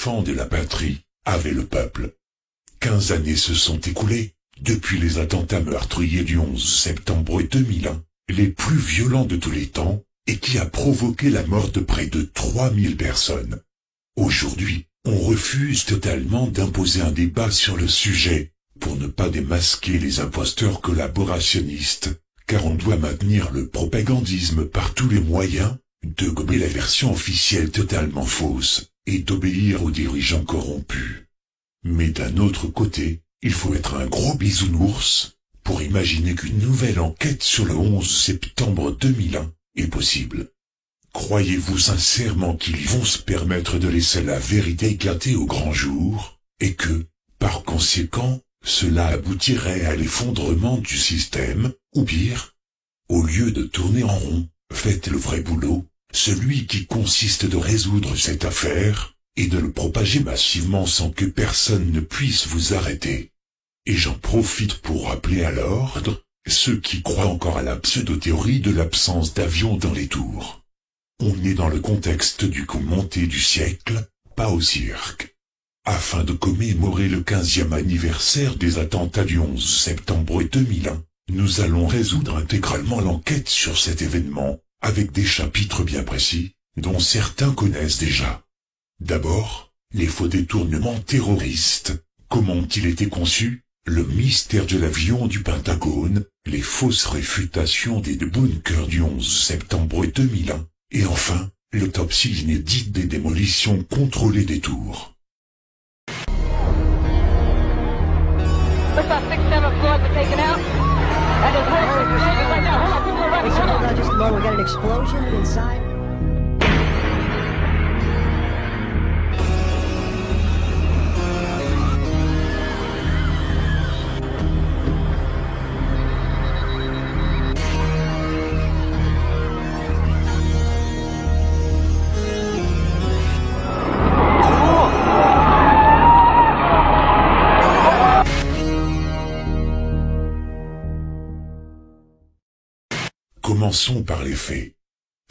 enfants de la patrie, avait le peuple. 15 années se sont écoulées, depuis les attentats meurtriers du 11 septembre 2001, les plus violents de tous les temps, et qui a provoqué la mort de près de 3000 personnes. Aujourd'hui, on refuse totalement d'imposer un débat sur le sujet, pour ne pas démasquer les imposteurs collaborationnistes, car on doit maintenir le propagandisme par tous les moyens, de gommer la version officielle totalement fausse, et d'obéir aux dirigeants corrompus. Mais d'un autre côté, il faut être un gros bisounours, pour imaginer qu'une nouvelle enquête sur le 11 septembre 2001 est possible. Croyez-vous sincèrement qu'ils vont se permettre de laisser la vérité éclater au grand jour, et que, par conséquent, cela aboutirait à l'effondrement du système, ou pire? Au lieu de tourner en rond, faites le vrai boulot, celui qui consiste de résoudre cette affaire, et de le propager massivement sans que personne ne puisse vous arrêter. Et j'en profite pour rappeler à l'ordre, ceux qui croient encore à la pseudo-théorie de l'absence d'avions dans les tours. On est dans le contexte du coup monté du siècle, pas au cirque. Afin de commémorer le 15e anniversaire des attentats du 11 septembre 2001, nous allons résoudre intégralement l'enquête sur cet événement, avec des chapitres bien précis, dont certains connaissent déjà. D'abord, les faux détournements terroristes, comment ont-ils été conçus, le mystère de l'avion du Pentagone, les fausses réfutations des deux bunkers du 11 septembre 2001, et enfin, l'autopsie inédite des démolitions contrôlées des tours. Looks like 6, 7 floors were taken out. And there's more explosions right now. Hold on, people are running. Hold on. Just a moment, we got an explosion inside. Commençons par les faits.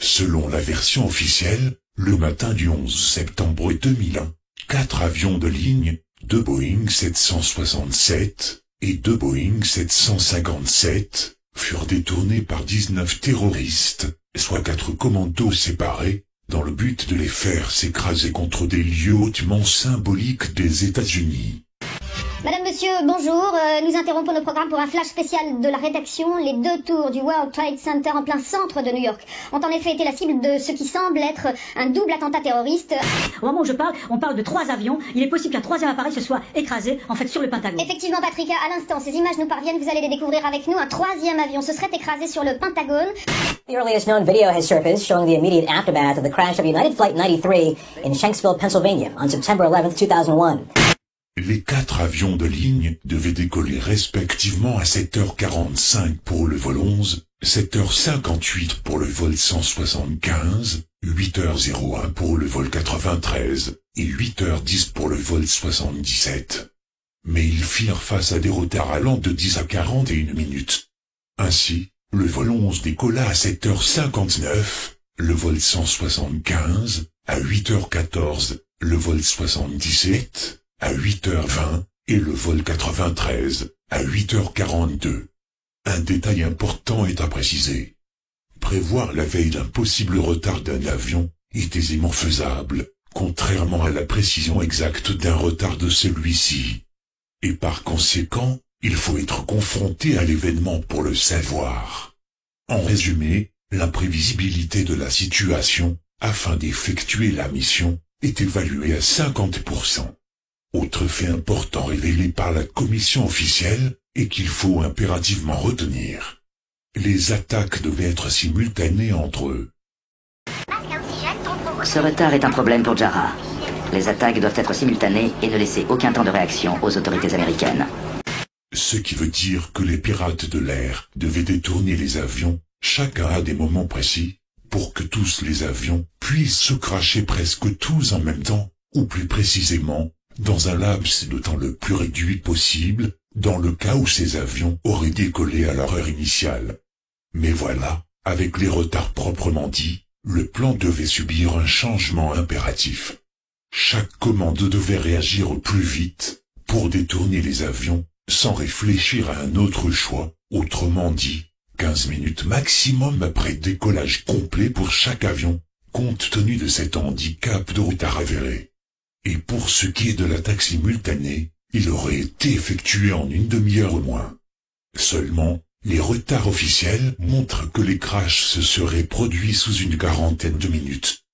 Selon la version officielle, le matin du 11 septembre 2001, 4 avions de ligne, 2 Boeing 767 et 2 Boeing 757, furent détournés par 19 terroristes, soit 4 commandos séparés, dans le but de les faire s'écraser contre des lieux hautement symboliques des États-Unis. Madame, monsieur, bonjour. Nous interrompons nos programmes pour un flash spécial de la rédaction. Les 2 tours du World Trade Center en plein centre de New York ont en effet été la cible de ce qui semble être un double attentat terroriste. Au moment où je parle, on parle de 3 avions. Il est possible qu'un 3e appareil se soit écrasé, en fait, sur le Pentagone. Effectivement, Patrick, à l'instant, ces images nous parviennent, vous allez les découvrir avec nous. Un 3e avion se serait écrasé sur le Pentagone. The earliest known video has surfaced showing the immediate aftermath of the crash of United Flight 93 in Shanksville, Pennsylvania, on September 11, 2001. Les 4 avions de ligne devaient décoller respectivement à 7h45 pour le vol 11, 7h58 pour le vol 175, 8h01 pour le vol 93 et 8h10 pour le vol 77. Mais ils firent face à des retards allant de 10 à 41 minutes. Ainsi, le vol 11 décolla à 7h59, le vol 175 à 8h14, le vol 77 à 8h20 et le vol 93 à 8h42. Un détail important est à préciser. Prévoir la veille d'un possible retard d'un avion est aisément faisable, contrairement à la précision exacte d'un retard de celui-ci. Et par conséquent, il faut être confronté à l'événement pour le savoir. En résumé, l'imprévisibilité de la situation, afin d'effectuer la mission, est évaluée à 50%. Autre fait important révélé par la commission officielle, et qu'il faut impérativement retenir. Les attaques devaient être simultanées entre eux. Ce retard est un problème pour Jarrah. Les attaques doivent être simultanées et ne laisser aucun temps de réaction aux autorités américaines. Ce qui veut dire que les pirates de l'air devaient détourner les avions, chacun à des moments précis, pour que tous les avions puissent se cracher presque tous en même temps, ou plus précisément, dans un laps de temps le plus réduit possible, dans le cas où ces avions auraient décollé à leur heure initiale. Mais voilà, avec les retards proprement dits, le plan devait subir un changement impératif. Chaque commande devait réagir au plus vite, pour détourner les avions, sans réfléchir à un autre choix, autrement dit, 15 minutes maximum après décollage complet pour chaque avion, compte tenu de cet handicap de retard avéré. Et pour ce qui est de l'attaque simultanée, il aurait été effectué en une demi-heure au moins. Seulement, les retards officiels montrent que les crashs se seraient produits sous une quarantaine de minutes.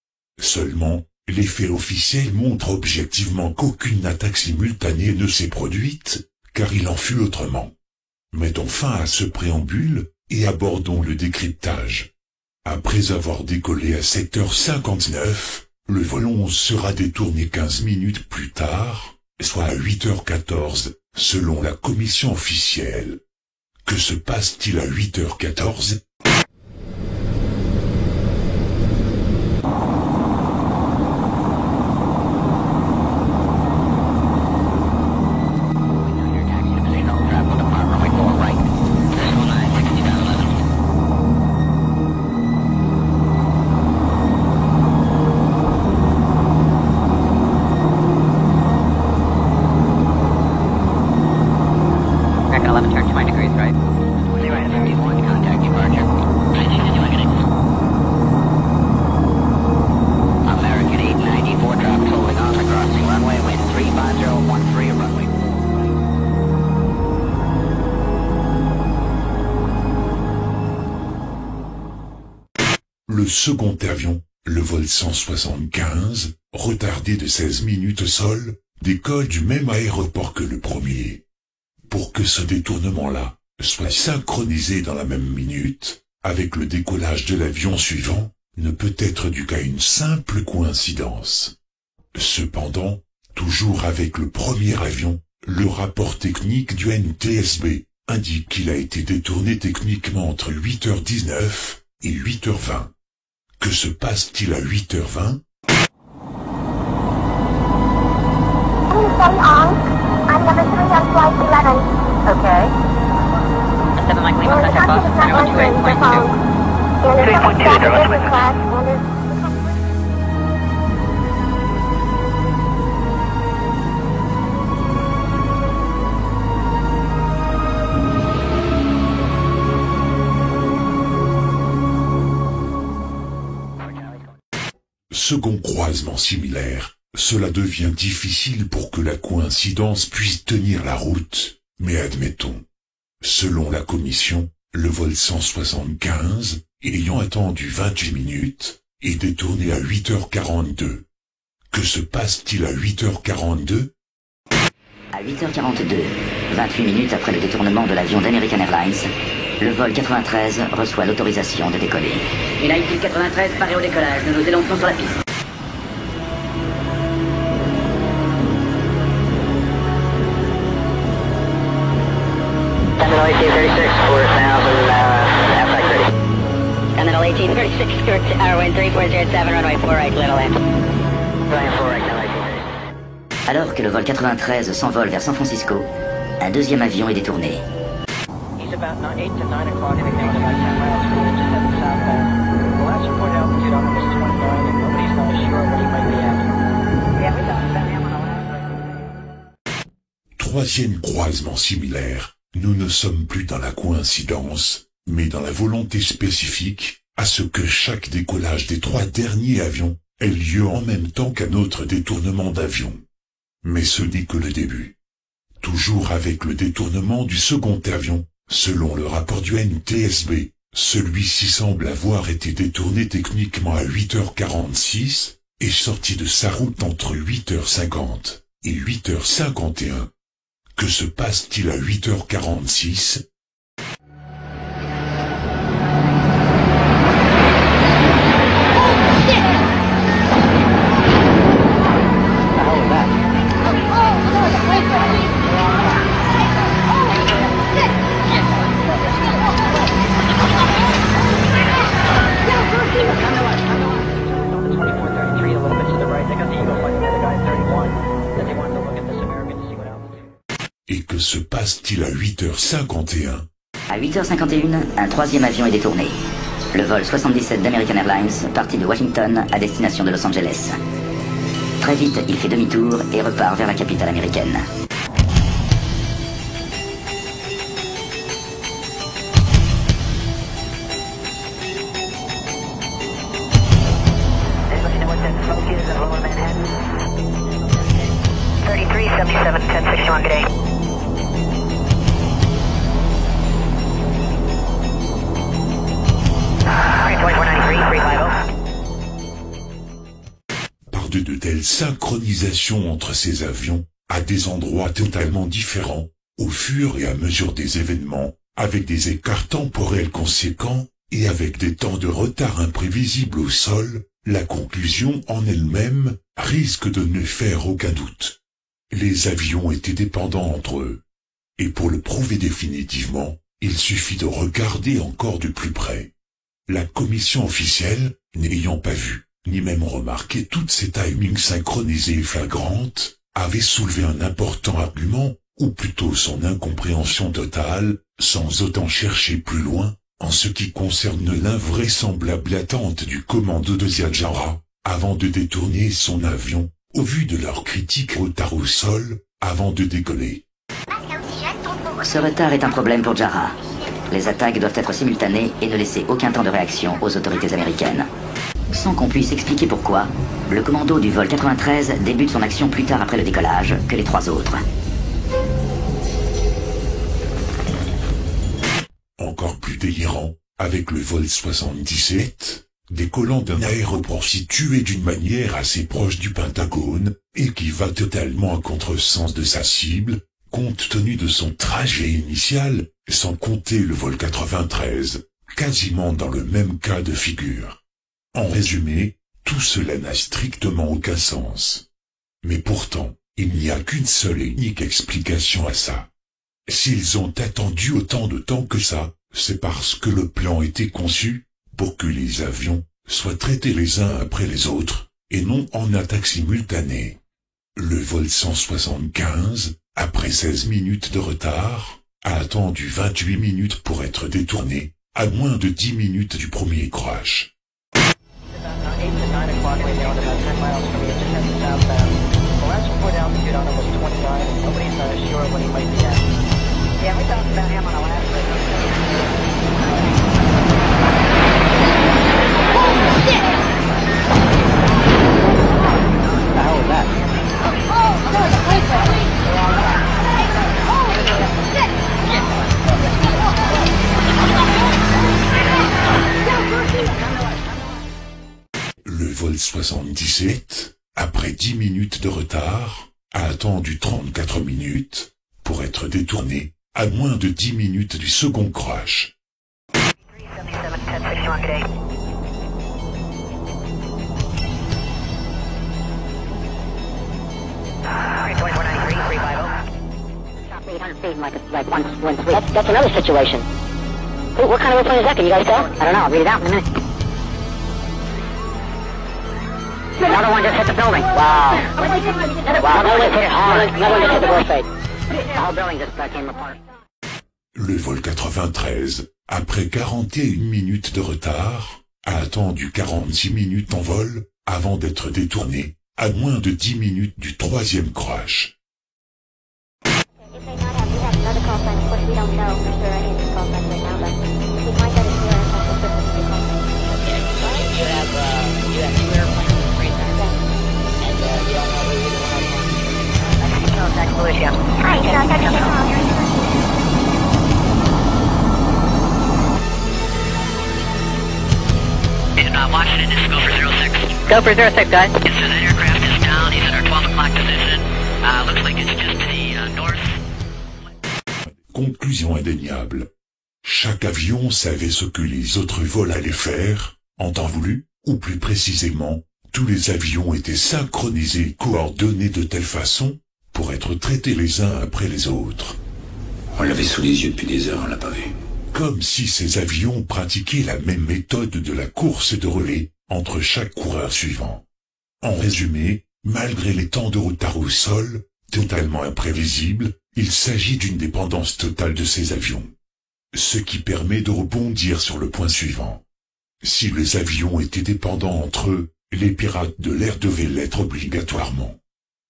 Seulement, les faits officiels montrent objectivement qu'aucune attaque simultanée ne s'est produite, car il en fut autrement. Mettons fin à ce préambule, et abordons le décryptage. Après avoir décollé à 7h59, le vol 11 sera détourné 15 minutes plus tard, soit à 8h14, selon la commission officielle. Que se passe-t-il à 8h14 ? Le second avion, le vol 175, retardé de 16 minutes au sol, décolle du même aéroport que le premier. Pour que ce détournement-là soit synchronisé dans la même minute, avec le décollage de l'avion suivant, ne peut être dû qu'à une simple coïncidence. Cependant, toujours avec le premier avion, le rapport technique du NTSB indique qu'il a été détourné techniquement entre 8h19 et 8h20. Que se passe-t-il à 8h20 ? Okay. 7 Mike Lima, contact bus, 328.2. Second croisement similaire, cela devient difficile pour que la coïncidence puisse tenir la route, mais admettons. Selon la commission, le vol 175, ayant attendu 28 minutes, est détourné à 8h42. Que se passe-t-il à 8h42 ? À 8h42, 28 minutes après le détournement de l'avion d'American Airlines, le vol 93 reçoit l'autorisation de décoller. United 93 paraît au décollage, nous nous élançons sur la piste. Continental 1836, Stewart, Airwind 3407, runway 4 right, little end. Runway 4 right, now 1836. Alors que le vol 93 s'envole vers San Francisco, un deuxième avion est détourné. He's about 8 to 9 o'clock, and about 10 miles from the just heading southbound. The last reported altitude on him is 29, and nobody's known sure where he might be at. Yeah, we don't send him on the last. Troisième croisement similaire. Nous ne sommes plus dans la coïncidence, mais dans la volonté spécifique, à ce que chaque décollage des 3 derniers avions ait lieu en même temps qu'un autre détournement d'avion. Mais ce n'est que le début. Toujours avec le détournement du second avion, selon le rapport du NTSB, celui-ci semble avoir été détourné techniquement à 8h46 et sorti de sa route entre 8h50 et 8h51. Que se passe-t-il à 8h46 ? Et que se passe-t-il à 8h51 ? À 8h51, un troisième avion est détourné. Le vol 77 d'American Airlines partit de Washington à destination de Los Angeles. Très vite, il fait demi-tour et repart vers la capitale américaine. Par de telles synchronisations entre ces avions, à des endroits totalement différents, au fur et à mesure des événements, avec des écarts temporels conséquents, et avec des temps de retard imprévisibles au sol, la conclusion en elle-même risque de ne faire aucun doute. Les avions étaient dépendants entre eux. Et pour le prouver définitivement, il suffit de regarder encore de plus près. La commission officielle, n'ayant pas vu, ni même remarqué toutes ces timings synchronisées et flagrantes, avait soulevé un important argument, ou plutôt son incompréhension totale, sans autant chercher plus loin, en ce qui concerne l'invraisemblable attente du commando de Ziad Jarrah, avant de détourner son avion, au vu de leur critique retard au sol, avant de décoller. Ce retard est un problème pour Jarrah. Les attaques doivent être simultanées et ne laisser aucun temps de réaction aux autorités américaines. Sans qu'on puisse expliquer pourquoi, le commando du vol 93 débute son action plus tard après le décollage que les trois autres. Encore plus délirant, avec le vol 77, décollant d'un aéroport situé d'une manière assez proche du Pentagone, et qui va totalement à contresens de sa cible, compte tenu de son trajet initial, sans compter le vol 93, quasiment dans le même cas de figure. En résumé, tout cela n'a strictement aucun sens. Mais pourtant, il n'y a qu'une seule et unique explication à ça. S'ils ont attendu autant de temps que ça, c'est parce que le plan était conçu pour que les avions soient traités les uns après les autres, et non en attaque simultanée. Le vol 175, après 16 minutes de retard, a attendu 28 minutes pour être détourné, à moins de 10 minutes du premier crash. Le vol 77, après 10 minutes de retard, a attendu 34 minutes pour être détourné, à moins de 10 minutes du second crash. That's another situation. What kind of airplane is that? Can you guys tell? I don't know. I'll read it out in a minute. Another one just hit the building. Wow. Another one just hit it hard. Another one just hit the World Trade. The whole building just came apart. Le vol 93, après 41 minutes de retard, a attendu 46 minutes en vol avant d'être détourné, à moins de 10 minutes du troisième crash. Washington, this is Gopher 06. Go for 06, guys. So that aircraft is down. He's at our 12 o'clock position. Looks like it's just to the north. Conclusion indéniable. Chaque avion savait ce que les autres vols allaient faire, en temps voulu, ou plus précisément, tous les avions étaient synchronisés et coordonnés de telle façon pour être traités les uns après les autres. On l'avait sous les yeux depuis des heures, on l'a pas vu. Comme si ces avions pratiquaient la même méthode de la course de relais entre chaque coureur suivant. En résumé, malgré les temps de retard au sol, totalement imprévisibles, il s'agit d'une dépendance totale de ces avions. Ce qui permet de rebondir sur le point suivant. Si les avions étaient dépendants entre eux, les pirates de l'air devaient l'être obligatoirement.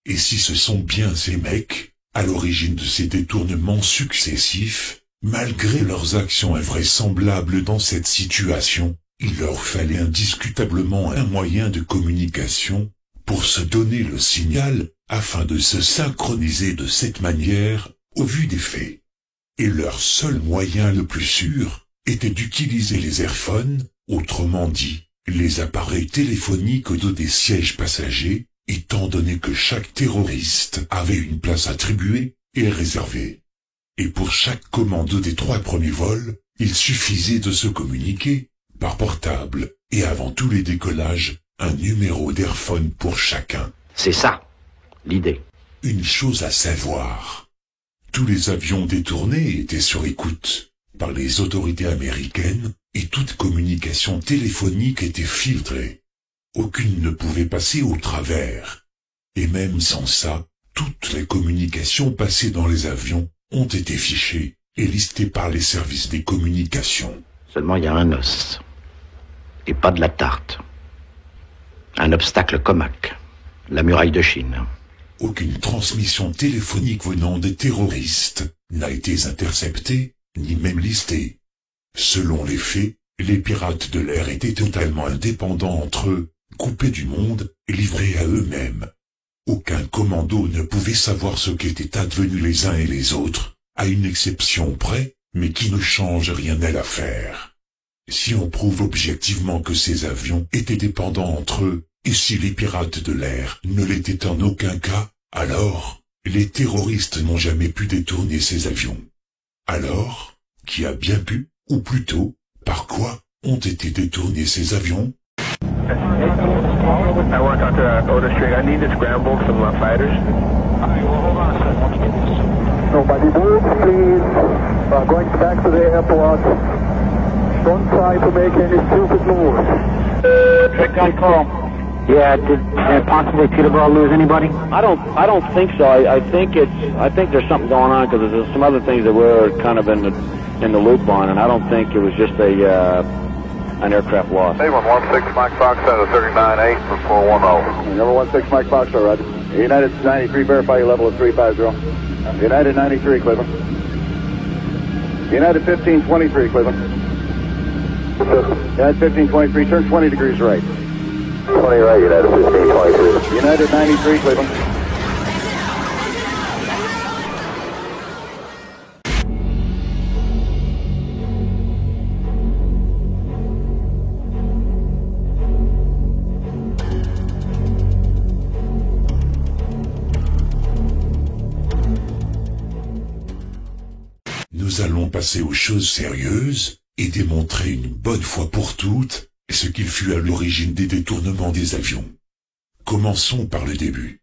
Et si ce sont bien ces mecs, à l'origine de ces détournements successifs, malgré leurs actions invraisemblables dans cette situation, il leur fallait indiscutablement un moyen de communication, pour se donner le signal, afin de se synchroniser de cette manière, au vu des faits. Et leur seul moyen le plus sûr, était d'utiliser les airphones, autrement dit, les appareils téléphoniques au dos des sièges passagers, étant donné que chaque terroriste avait une place attribuée et réservée. Et pour chaque commando des 3 premiers vols, il suffisait de se communiquer, par portable, et avant tous les décollages, un numéro d'airphone pour chacun. C'est ça, l'idée. Une chose à savoir. Tous les avions détournés étaient sur écoute par les autorités américaines, et toute communication téléphonique était filtrée. Aucune ne pouvait passer au travers. Et même sans ça, toutes les communications passées dans les avions ont été fichées et listées par les services des communications. Seulement il y a un os. Et pas de la tarte. Un obstacle comaque. La muraille de Chine. Aucune transmission téléphonique venant des terroristes n'a été interceptée, ni même listée. Selon les faits, les pirates de l'air étaient totalement indépendants entre eux, coupés du monde, et livrés à eux-mêmes. Aucun commando ne pouvait savoir ce qu'étaient advenus les uns et les autres, à une exception près, mais qui ne change rien à l'affaire. Si on prouve objectivement que ces avions étaient dépendants entre eux, et si les pirates de l'air ne l'étaient en aucun cas, alors, les terroristes n'ont jamais pu détourner ces avions. Alors, qui a bien pu, ou plutôt, par quoi, ont été détournés ces avions? I want to talk to Otis Street. I need to scramble some fighters. All right, well, hold on a second. Why don't you get this? Nobody move, please. Going back to the airport. Don't try to make any stupid moves. Big gun call. Yeah, did possibly Peterborough lose anybody? I don't think so. I think there's something going on because there's some other things that we're kind of in the loop on, and I don't think it was just an aircraft loss. Hey, 116 Mike Fox out of 39-8 for 410. Number 16 Mike Fox, all right. United 93, verify your level of 350. United 93, Cleveland. United 1523, Cleveland. United 1523, turn 20 degrees right. 20 right, United 1523. United 93, Cleveland. Nous allons passer aux choses sérieuses, et démontrer une bonne fois pour toutes, ce qu'il fut à l'origine des détournements des avions. Commençons par le début.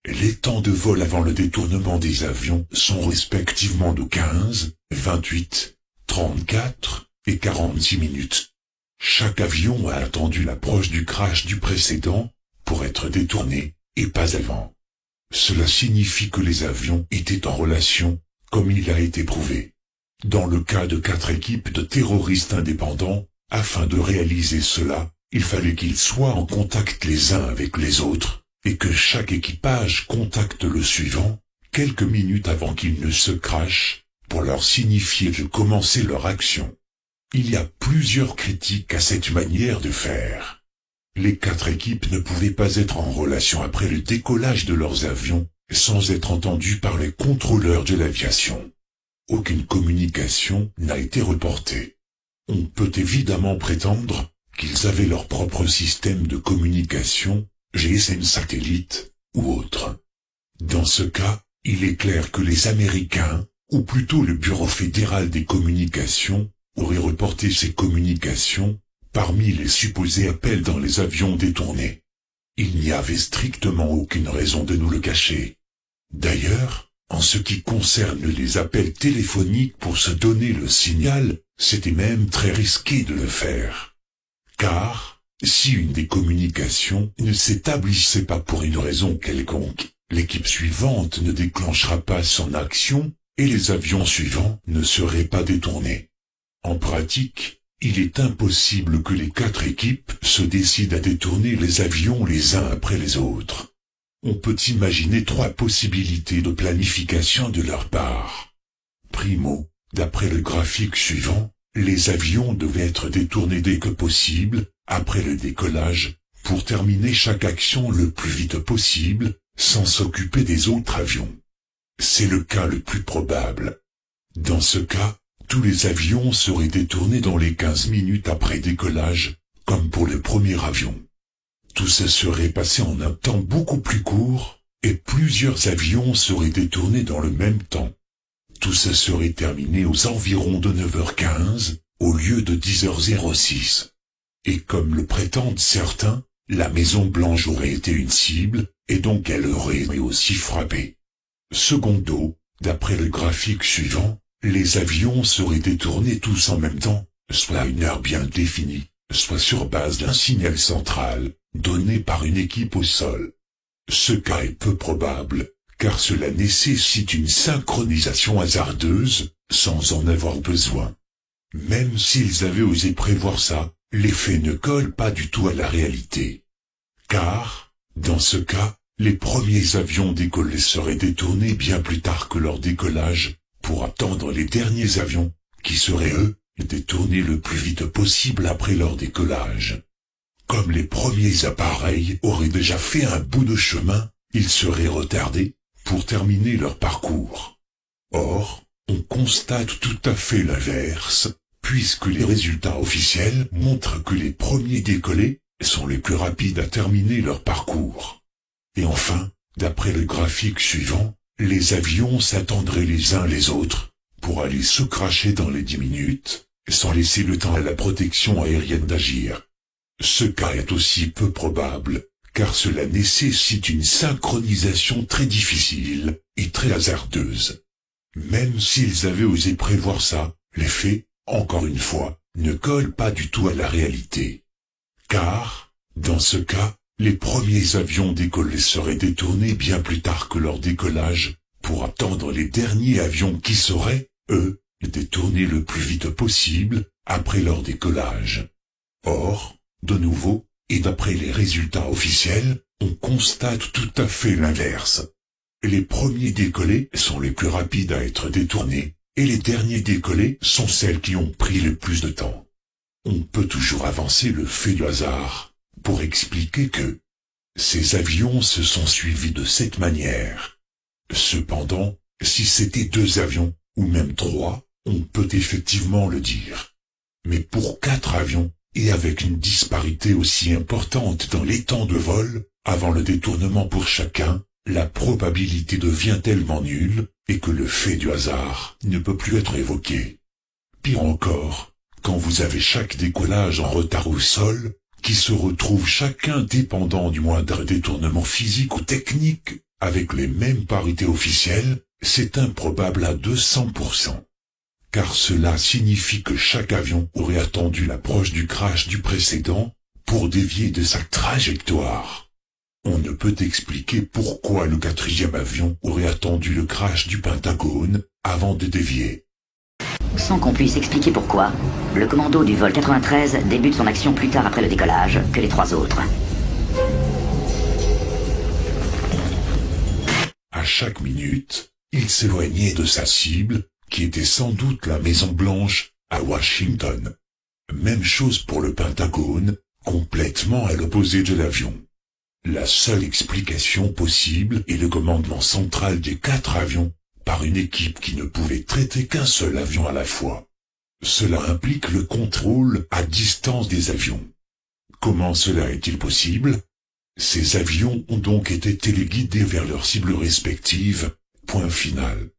Les temps de vol avant le détournement des avions sont respectivement de 15, 28, 34 et 46 minutes. Chaque avion a attendu l'approche du crash du précédent pour être détourné, et pas avant. Cela signifie que les avions étaient en relation, comme il a été prouvé. Dans le cas de 4 équipes de terroristes indépendants, afin de réaliser cela, il fallait qu'ils soient en contact les uns avec les autres, et que chaque équipage contacte le suivant, quelques minutes avant qu'il ne se crache, pour leur signifier de commencer leur action. Il y a plusieurs critiques à cette manière de faire. Les 4 équipes ne pouvaient pas être en relation après le décollage de leurs avions, sans être entendues par les contrôleurs de l'aviation. Aucune communication n'a été reportée. On peut évidemment prétendre qu'ils avaient leur propre système de communication, GSM satellite, ou autre. Dans ce cas, il est clair que les Américains, ou plutôt le Bureau fédéral des communications, auraient reporté ces communications, parmi les supposés appels dans les avions détournés. Il n'y avait strictement aucune raison de nous le cacher. D'ailleurs, en ce qui concerne les appels téléphoniques pour se donner le signal, c'était même très risqué de le faire. Car, si une des communications ne s'établissait pas pour une raison quelconque, l'équipe suivante ne déclenchera pas son action, et les avions suivants ne seraient pas détournés. En pratique, il est impossible que les 4 équipes se décident à détourner les avions les uns après les autres. On peut imaginer 3 possibilités de planification de leur part. Primo, d'après le graphique suivant, les avions devaient être détournés dès que possible, après le décollage, pour terminer chaque action le plus vite possible, sans s'occuper des autres avions. C'est le cas le plus probable. Dans ce cas, tous les avions seraient détournés dans les 15 minutes après décollage, comme pour le premier avion. Tout ça serait passé en un temps beaucoup plus court, et plusieurs avions seraient détournés dans le même temps. Tout ça serait terminé aux environs de 9h15, au lieu de 10h06. Et comme le prétendent certains, la Maison Blanche aurait été une cible, et donc elle aurait aussi frappé. Secondo, d'après le graphique suivant, les avions seraient détournés tous en même temps, soit à une heure bien définie, soit sur base d'un signal central, donné par une équipe au sol. Ce cas est peu probable, car cela nécessite une synchronisation hasardeuse, sans en avoir besoin. Même s'ils avaient osé prévoir ça, les faits ne collent pas du tout à la réalité. Car, dans ce cas, les premiers avions décollés seraient détournés bien plus tard que leur décollage, pour attendre les derniers avions, qui seraient eux, détournés le plus vite possible après leur décollage. Comme les premiers appareils auraient déjà fait un bout de chemin, ils seraient retardés, pour terminer leur parcours. Or, on constate tout à fait l'inverse, puisque les résultats officiels montrent que les premiers décollés sont les plus rapides à terminer leur parcours. Et enfin, d'après le graphique suivant, les avions s'attendraient les uns les autres, pour aller se cracher dans les 10 minutes, sans laisser le temps à la protection aérienne d'agir. Ce cas est aussi peu probable, car cela nécessite une synchronisation très difficile, et très hasardeuse. Même s'ils avaient osé prévoir ça, les faits, encore une fois, ne collent pas du tout à la réalité. Car, dans ce cas, les premiers avions décollés seraient détournés bien plus tard que leur décollage, pour attendre les derniers avions qui seraient, eux, détournés le plus vite possible, après leur décollage. Or, de nouveau, et d'après les résultats officiels, on constate tout à fait l'inverse. Les premiers décollés sont les plus rapides à être détournés, et les derniers décollés sont celles qui ont pris le plus de temps. On peut toujours avancer le fait du hasard, pour expliquer que ces avions se sont suivis de cette manière. Cependant, si c'était 2 avions, ou même 3, on peut effectivement le dire. Mais pour 4 avions, et avec une disparité aussi importante dans les temps de vol, avant le détournement pour chacun, la probabilité devient tellement nulle, et que le fait du hasard ne peut plus être évoqué. Pire encore, quand vous avez chaque décollage en retard au sol, qui se retrouvent chacun dépendant du moindre détournement physique ou technique, avec les mêmes parités officielles, c'est improbable à 200%. Car cela signifie que chaque avion aurait attendu l'approche du crash du précédent, pour dévier de sa trajectoire. On ne peut expliquer pourquoi le 4e avion aurait attendu le crash du Pentagone, avant de dévier. Sans qu'on puisse expliquer pourquoi, le commando du vol 93 débute son action plus tard après le décollage que les 3 autres. À chaque minute, il s'éloignait de sa cible, qui était sans doute la Maison Blanche, à Washington. Même chose pour le Pentagone, complètement à l'opposé de l'avion. La seule explication possible est le commandement central des 4 avions, par une équipe qui ne pouvait traiter qu'un seul avion à la fois. Cela implique le contrôle à distance des avions. Comment cela est-il possible? Ces avions ont donc été téléguidés vers leurs cibles respectives, point final.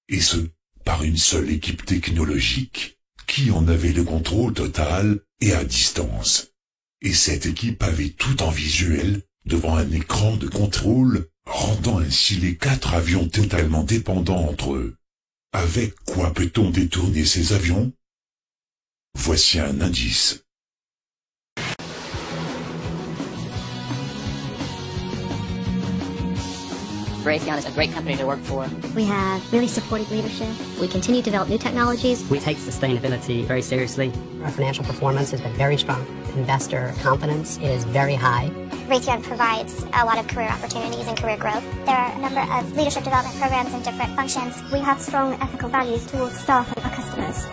Et ce, par une seule équipe technologique, qui en avait le contrôle total, et à distance. Et cette équipe avait tout en visuel, devant un écran de contrôle, rendant ainsi les 4 avions totalement dépendants entre eux. Avec quoi peut-on détourner ces avions? Voici un indice. Raytheon is a great company to work for. We have really supportive leadership. We continue to develop new technologies. We take sustainability very seriously. Our financial performance has been very strong. Investor confidence is very high. Raytheon provides a lot of career opportunities and career growth. There are a number of leadership development programs in different functions. We have strong ethical values towards staff and our customers.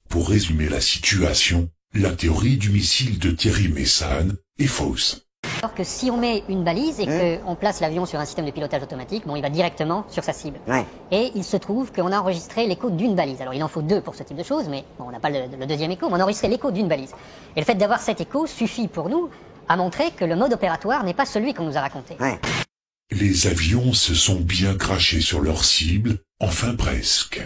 Pour résumer la situation, la théorie du missile de Thierry Messane est fausse. Alors que si on met une balise et qu'on place l'avion sur un système de pilotage automatique, bon, il va directement sur sa cible. Et il se trouve qu'on a enregistré l'écho d'une balise. Alors il en faut 2 pour ce type de choses, mais bon, on n'a pas le deuxième écho, mais on a enregistré l'écho d'une balise. Et le fait d'avoir cet écho suffit pour nous à montrer que le mode opératoire n'est pas celui qu'on nous a raconté. Les avions se sont bien crashés sur leur cible, enfin presque.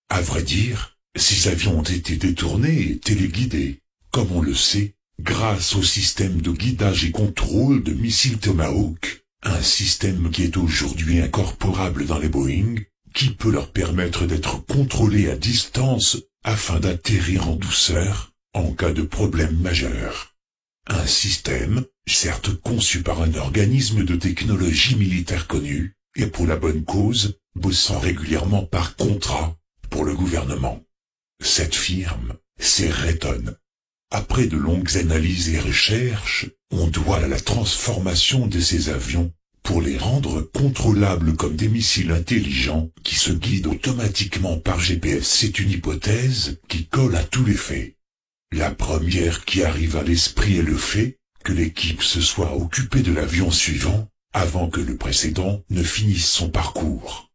À vrai dire, ces avions ont été détournés et téléguidés, comme on le sait, grâce au système de guidage et contrôle de missiles Tomahawk, un système qui est aujourd'hui incorporable dans les Boeing, qui peut leur permettre d'être contrôlés à distance afin d'atterrir en douceur en cas de problème majeur. Un système, certes conçu par un organisme de technologie militaire connu, et pour la bonne cause, bossant régulièrement par contrat pour le gouvernement. Cette firme, c'est Raytheon. Après de longues analyses et recherches, on doit la transformation de ces avions pour les rendre contrôlables comme des missiles intelligents qui se guident automatiquement par GPS. C'est une hypothèse qui colle à tous les faits. La première qui arrive à l'esprit est le fait que l'équipe se soit occupée de l'avion suivant avant que le précédent ne finisse son parcours.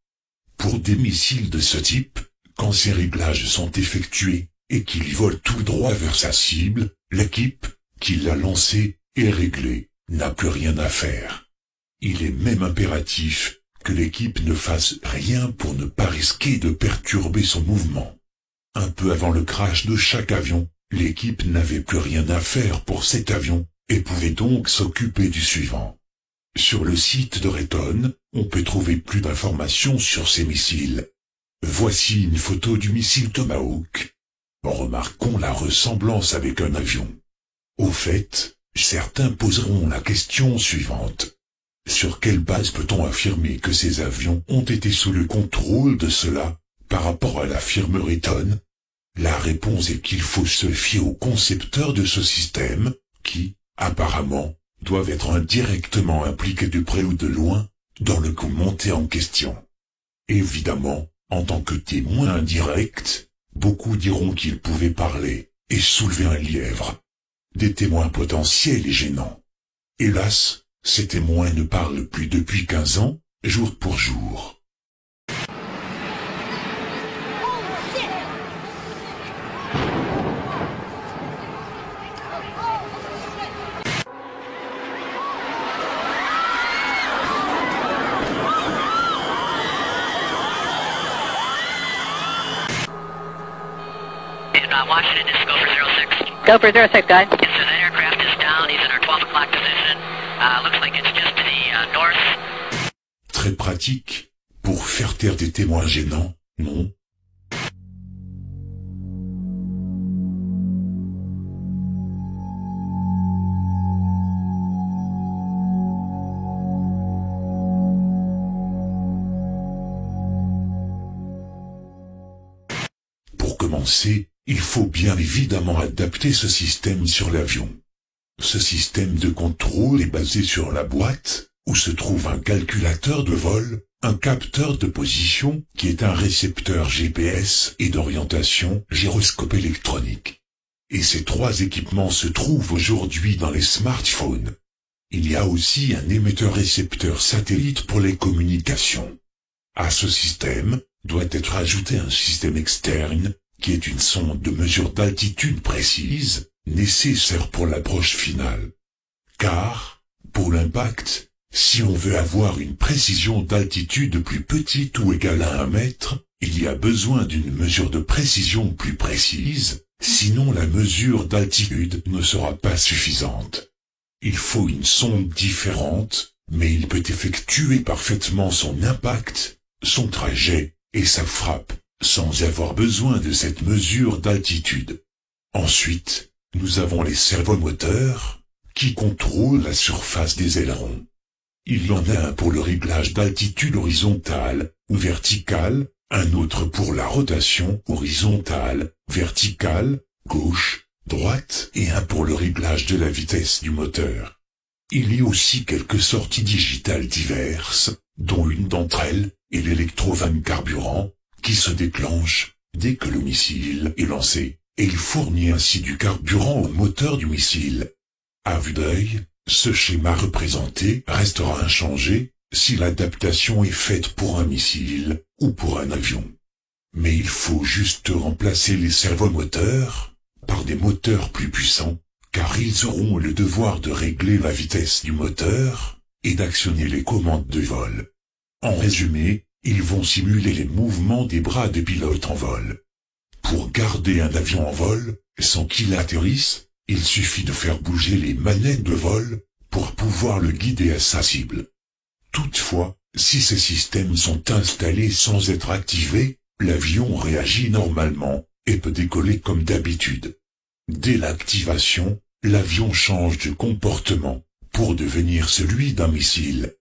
Pour des missiles de ce type, quand ces réglages sont effectués et qu'il vole tout droit vers sa cible, l'équipe qui l'a lancé est réglée, n'a plus rien à faire. Il est même impératif que l'équipe ne fasse rien pour ne pas risquer de perturber son mouvement. Un peu avant le crash de chaque avion, l'équipe n'avait plus rien à faire pour cet avion et pouvait donc s'occuper du suivant. Sur le site de Raytheon, on peut trouver plus d'informations sur ces missiles. Voici une photo du missile Tomahawk. Remarquons la ressemblance avec un avion. Au fait, certains poseront la question suivante. Sur quelle base peut-on affirmer que ces avions ont été sous le contrôle de cela par rapport à la firme Raytheon? La réponse est qu'il faut se fier aux concepteurs de ce système, qui, apparemment, doivent être indirectement impliqués de près ou de loin dans le coup monté en question. Évidemment, en tant que témoin indirect, beaucoup diront qu'ils pouvaient parler et soulever un lièvre. Des témoins potentiels et gênants. Hélas, ces témoins ne parlent plus depuis 15 ans, jour pour jour. Washington, this is Gopher 06. Gopher 06, guys. Yes, sir, that aircraft is down. He's in our 12 o'clock position. Looks like it's just to the north. Très pratique, pour faire taire des témoins gênants, non? Pour commencer, il faut bien évidemment adapter ce système sur l'avion. Ce système de contrôle est basé sur la boîte, où se trouve un calculateur de vol, un capteur de position qui est un récepteur GPS et d'orientation, gyroscope électronique. Et ces 3 équipements se trouvent aujourd'hui dans les smartphones. Il y a aussi un émetteur-récepteur satellite pour les communications. À ce système doit être ajouté un système externe, qui est une sonde de mesure d'altitude précise, nécessaire pour l'approche finale. Car, pour l'impact, si on veut avoir une précision d'altitude plus petite ou égale à 1 mètre, il y a besoin d'une mesure de précision plus précise, sinon la mesure d'altitude ne sera pas suffisante. Il faut une sonde différente, mais il peut effectuer parfaitement son impact, son trajet et sa frappe, sans avoir besoin de cette mesure d'altitude. Ensuite, nous avons les servomoteurs, qui contrôlent la surface des ailerons. Il y en a un pour le réglage d'altitude horizontale ou verticale, un autre pour la rotation horizontale, verticale, gauche, droite et un pour le réglage de la vitesse du moteur. Il y a aussi quelques sorties digitales diverses, dont une d'entre elles est l'électrovanne carburant, qui se déclenche dès que le missile est lancé, et il fournit ainsi du carburant au moteur du missile. À vue d'œil, ce schéma représenté restera inchangé si l'adaptation est faite pour un missile ou pour un avion. Mais il faut juste remplacer les servomoteurs par des moteurs plus puissants, car ils auront le devoir de régler la vitesse du moteur et d'actionner les commandes de vol. En résumé, ils vont simuler les mouvements des bras des pilotes en vol. Pour garder un avion en vol, sans qu'il atterrisse, il suffit de faire bouger les manettes de vol pour pouvoir le guider à sa cible. Toutefois, si ces systèmes sont installés sans être activés, l'avion réagit normalement et peut décoller comme d'habitude. Dès l'activation, l'avion change de comportement pour devenir celui d'un missile.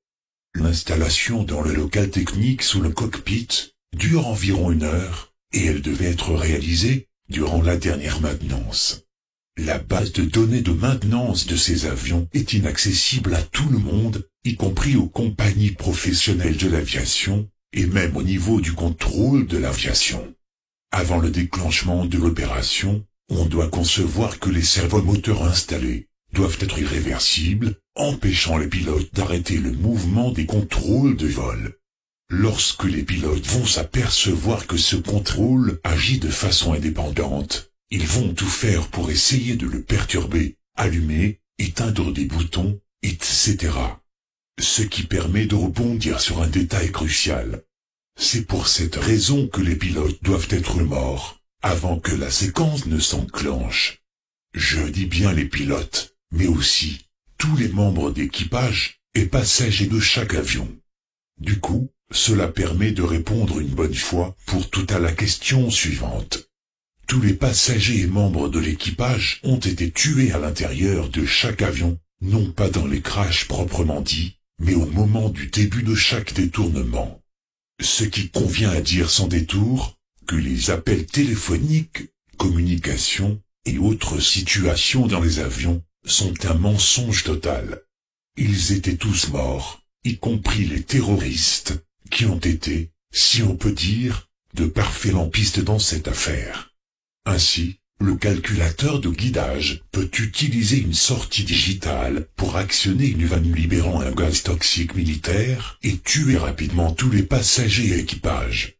L'installation dans le local technique sous le cockpit dure environ 1 heure et elle devait être réalisée durant la dernière maintenance. La base de données de maintenance de ces avions est inaccessible à tout le monde, y compris aux compagnies professionnelles de l'aviation, et même au niveau du contrôle de l'aviation. Avant le déclenchement de l'opération, on doit concevoir que les servomoteurs installés doivent être irréversibles, empêchant les pilotes d'arrêter le mouvement des contrôles de vol. Lorsque les pilotes vont s'apercevoir que ce contrôle agit de façon indépendante, ils vont tout faire pour essayer de le perturber, allumer, éteindre des boutons, etc. Ce qui permet de rebondir sur un détail crucial. C'est pour cette raison que les pilotes doivent être morts, avant que la séquence ne s'enclenche. Je dis bien les pilotes, mais aussi tous les membres d'équipage et passagers de chaque avion. Du coup, cela permet de répondre une bonne fois pour tout à la question suivante. Tous les passagers et membres de l'équipage ont été tués à l'intérieur de chaque avion, non pas dans les crashs proprement dits, mais au moment du début de chaque détournement. Ce qui convient à dire sans détour, que les appels téléphoniques, communications et autres situations dans les avions sont un mensonge total. Ils étaient tous morts, y compris les terroristes, qui ont été, si on peut dire, de parfaits lampistes dans cette affaire. Ainsi, le calculateur de guidage peut utiliser une sortie digitale pour actionner une vanne libérant un gaz toxique militaire et tuer rapidement tous les passagers et équipages.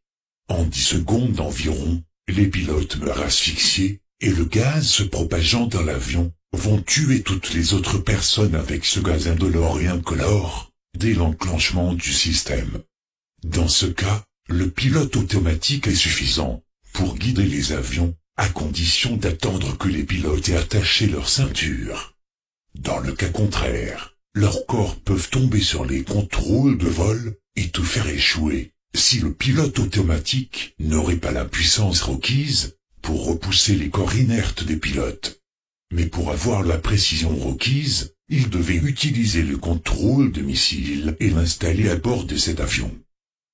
En 10 secondes environ, les pilotes meurent asphyxiés et le gaz se propageant dans l'avion vont tuer toutes les autres personnes avec ce gaz indolore et incolore dès l'enclenchement du système. Dans ce cas, le pilote automatique est suffisant pour guider les avions à condition d'attendre que les pilotes aient attaché leur ceinture. Dans le cas contraire, leurs corps peuvent tomber sur les contrôles de vol et tout faire échouer, si le pilote automatique n'aurait pas la puissance requise pour repousser les corps inertes des pilotes. Mais pour avoir la précision requise, il devait utiliser le contrôle de missile et l'installer à bord de cet avion.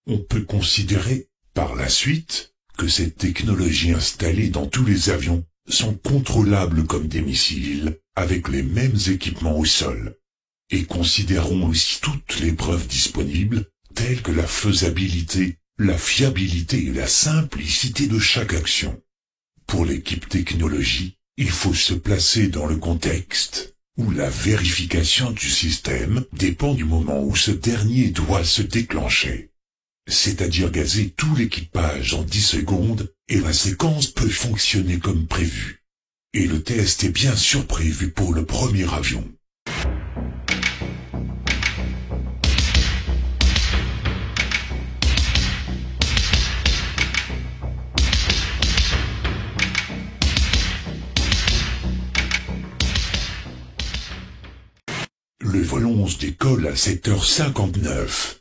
On peut considérer, par la suite, que cette technologie installée dans tous les avions sont contrôlables comme des missiles, avec les mêmes équipements au sol. Et considérons aussi toutes les preuves disponibles, telles que la faisabilité, la fiabilité et la simplicité de chaque action. Pour l'équipe technologie, il faut se placer dans le contexte, où la vérification du système dépend du moment où ce dernier doit se déclencher. C'est-à-dire gazer tout l'équipage en 10 secondes, et la séquence peut fonctionner comme prévu. Et le test est bien sûr prévu pour le premier avion. Le le vol 11 décolle à 7h59.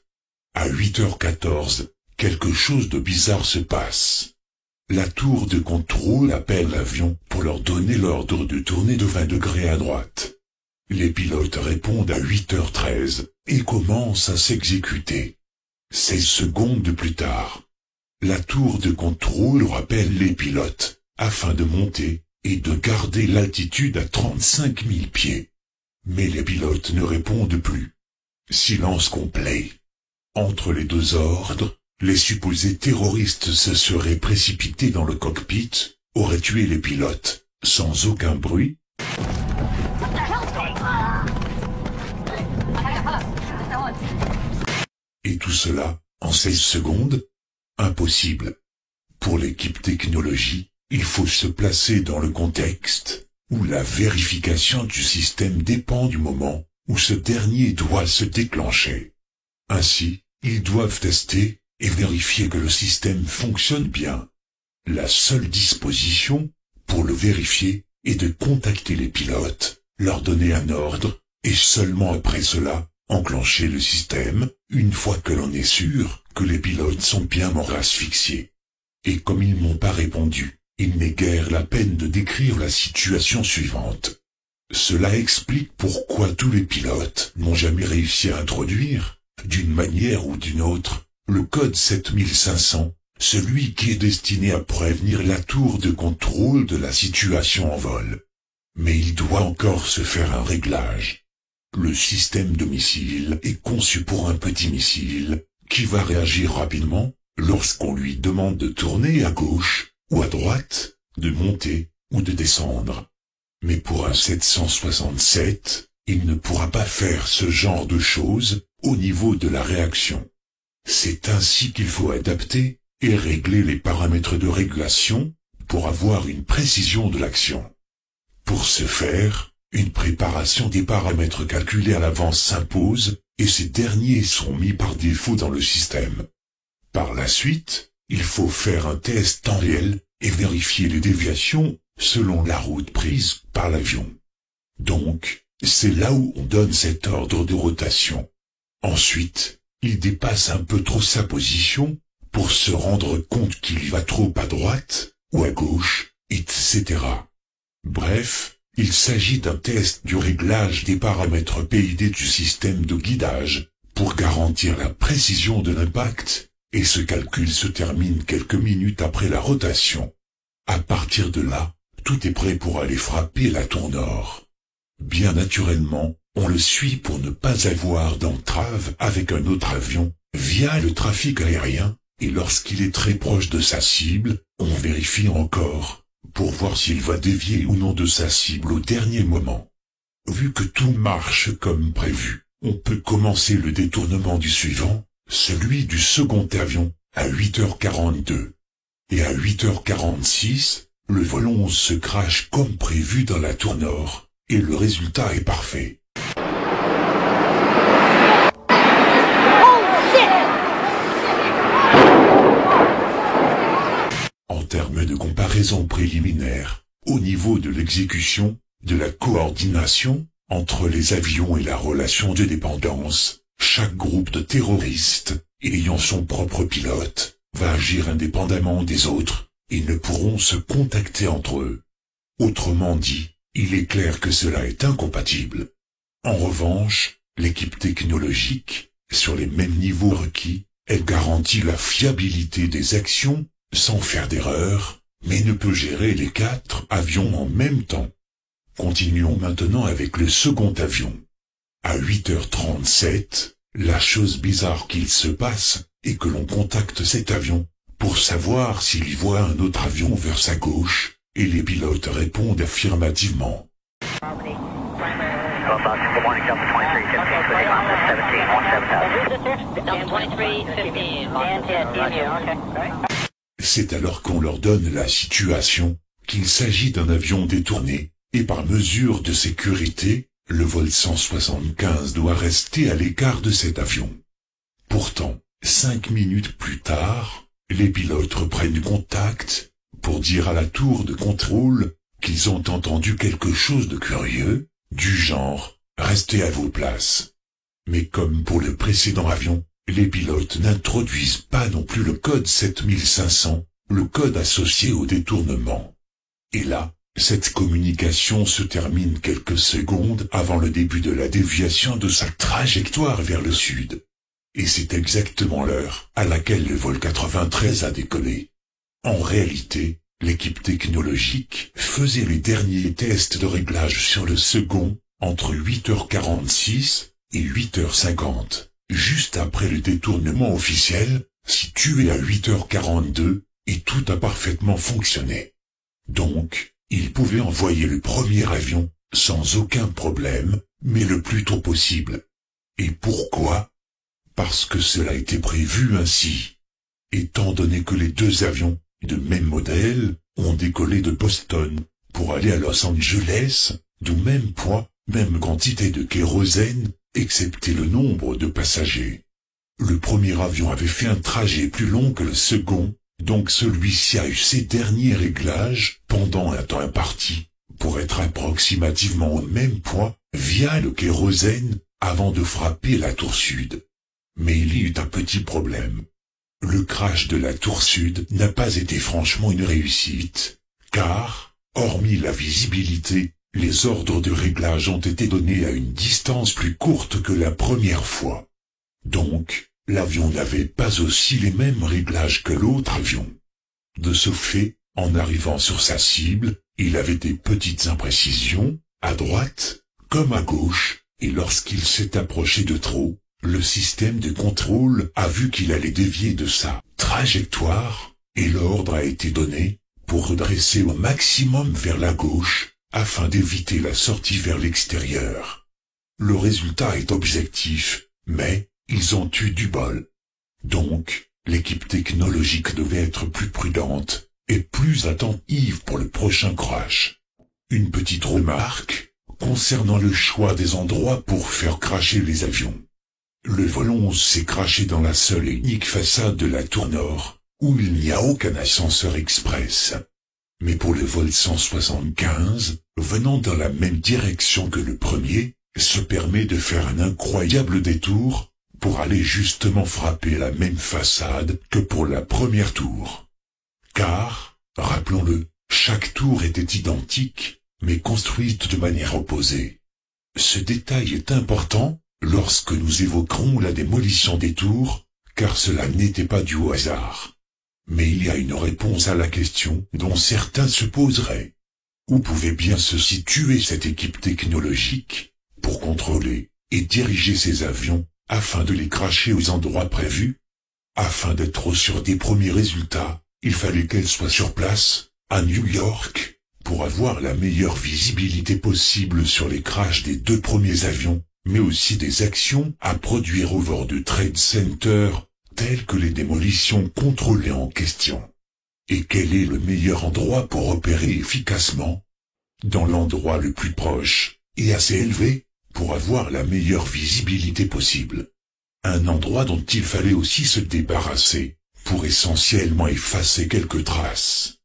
À 8h14, quelque chose de bizarre se passe. La tour de contrôle appelle l'avion pour leur donner l'ordre de tourner de 20 degrés à droite. Les pilotes répondent à 8h13 et commencent à s'exécuter. 16 secondes plus tard, la tour de contrôle rappelle les pilotes afin de monter et de garder l'altitude à 35 000 pieds. Mais les pilotes ne répondent plus. Silence complet. Entre les deux ordres, les supposés terroristes se seraient précipités dans le cockpit, auraient tué les pilotes, sans aucun bruit. Et tout cela, en 16 secondes? Impossible. Pour l'équipe technologie, il faut se placer dans le contexte, où la vérification du système dépend du moment où ce dernier doit se déclencher. Ainsi, ils doivent tester et vérifier que le système fonctionne bien. La seule disposition, pour le vérifier, est de contacter les pilotes, leur donner un ordre, et seulement après cela, enclencher le système, une fois que l'on est sûr que les pilotes sont bien morts asphyxiés. Et comme ils m'ont pas répondu, il n'est guère la peine de décrire la situation suivante. Cela explique pourquoi tous les pilotes n'ont jamais réussi à introduire, d'une manière ou d'une autre, le code 7500, celui qui est destiné à prévenir la tour de contrôle de la situation en vol. Mais il doit encore se faire un réglage. Le système de missile est conçu pour un petit missile, qui va réagir rapidement, lorsqu'on lui demande de tourner à gauche, ou à droite, de monter, ou de descendre. Mais pour un 767, il ne pourra pas faire ce genre de choses, au niveau de la réaction. C'est ainsi qu'il faut adapter, et régler les paramètres de régulation, pour avoir une précision de l'action. Pour ce faire, une préparation des paramètres calculés à l'avance s'impose, et ces derniers sont mis par défaut dans le système. Par la suite, il faut faire un test en réel, et vérifier les déviations, selon la route prise par l'avion. Donc, c'est là où on donne cet ordre de rotation. Ensuite, il dépasse un peu trop sa position, pour se rendre compte qu'il va trop à droite, ou à gauche, etc. Bref, il s'agit d'un test du réglage des paramètres PID du système de guidage, pour garantir la précision de l'impact, et ce calcul se termine quelques minutes après la rotation. À partir de là, tout est prêt pour aller frapper la tour nord. Bien naturellement, on le suit pour ne pas avoir d'entrave avec un autre avion, via le trafic aérien, et lorsqu'il est très proche de sa cible, on vérifie encore, pour voir s'il va dévier ou non de sa cible au dernier moment. Vu que tout marche comme prévu, on peut commencer le détournement du suivant, celui du second avion, à 8h42. Et à 8h46, le vol 11 se crache comme prévu dans la tour nord, et le résultat est parfait. En termes de comparaison préliminaire, au niveau de l'exécution, de la coordination, entre les avions et la relation de dépendance, chaque groupe de terroristes, ayant son propre pilote, va agir indépendamment des autres, et ne pourront se contacter entre eux. Autrement dit, il est clair que cela est incompatible. En revanche, l'équipe technologique, sur les mêmes niveaux requis, elle garantit la fiabilité des actions, sans faire d'erreur, mais ne peut gérer les 4 avions en même temps. Continuons maintenant avec le second avion. À 8h37, la chose bizarre qu'il se passe est que l'on contacte cet avion pour savoir s'il voit un autre avion vers sa gauche, et les pilotes répondent affirmativement. C'est alors qu'on leur donne la situation, qu'il s'agit d'un avion détourné, et par mesure de sécurité, le vol 175 doit rester à l'écart de cet avion. Pourtant, 5 minutes plus tard, les pilotes reprennent contact, pour dire à la tour de contrôle qu'ils ont entendu quelque chose de curieux, du genre restez à vos places. Mais comme pour le précédent avion, les pilotes n'introduisent pas non plus le code 7500, le code associé au détournement. Et là, cette communication se termine quelques secondes avant le début de la déviation de sa trajectoire vers le sud. Et c'est exactement l'heure à laquelle le vol 93 a décollé. En réalité, l'équipe technologique faisait les derniers tests de réglage sur le second entre 8h46 et 8h50, juste après le détournement officiel, situé à 8h42, et tout a parfaitement fonctionné. Donc, ils pouvaient envoyer le premier avion sans aucun problème, mais le plus tôt possible. Et pourquoi ? Parce que cela était prévu ainsi. Étant donné que les deux avions, de même modèle, ont décollé de Boston pour aller à Los Angeles, d'où même poids, même quantité de kérosène, excepté le nombre de passagers. Le premier avion avait fait un trajet plus long que le second, donc celui-ci a eu ses derniers réglages pendant un temps imparti, pour être approximativement au même poids via le kérosène avant de frapper la tour sud. Mais il y eut un petit problème. Le crash de la tour sud n'a pas été franchement une réussite, car, hormis la visibilité, les ordres de réglage ont été donnés à une distance plus courte que la première fois. Donc, l'avion n'avait pas aussi les mêmes réglages que l'autre avion. De ce fait, en arrivant sur sa cible, il avait des petites imprécisions, à droite, comme à gauche, et lorsqu'il s'est approché de trop, le système de contrôle a vu qu'il allait dévier de sa trajectoire, et l'ordre a été donné pour redresser au maximum vers la gauche, afin d'éviter la sortie vers l'extérieur. Le résultat est objectif, mais ils ont eu du bol. Donc, l'équipe technologique devait être plus prudente et plus attentive pour le prochain crash. Une petite remarque concernant le choix des endroits pour faire crasher les avions. Le vol 11 s'est crashé dans la seule et unique façade de la tour nord, où il n'y a aucun ascenseur express. Mais pour le vol 175, venant dans la même direction que le premier, se permet de faire un incroyable détour, pour aller justement frapper la même façade que pour la première tour. Car, rappelons-le, chaque tour était identique, mais construite de manière opposée. Ce détail est important lorsque nous évoquerons la démolition des tours, car cela n'était pas dû au hasard. Mais il y a une réponse à la question dont certains se poseraient. Où pouvait bien se situer cette équipe technologique pour contrôler et diriger ces avions afin de les crasher aux endroits prévus? Afin d'être sûr des premiers résultats, il fallait qu'elle soit sur place, à New York, pour avoir la meilleure visibilité possible sur les crashs des deux premiers avions, mais aussi des actions à produire au World Trade Center, telles que les démolitions contrôlées en question. Et quel est le meilleur endroit pour opérer efficacement? Dans l'endroit le plus proche, et assez élevé, pour avoir la meilleure visibilité possible. Un endroit dont il fallait aussi se débarrasser, pour essentiellement effacer quelques traces.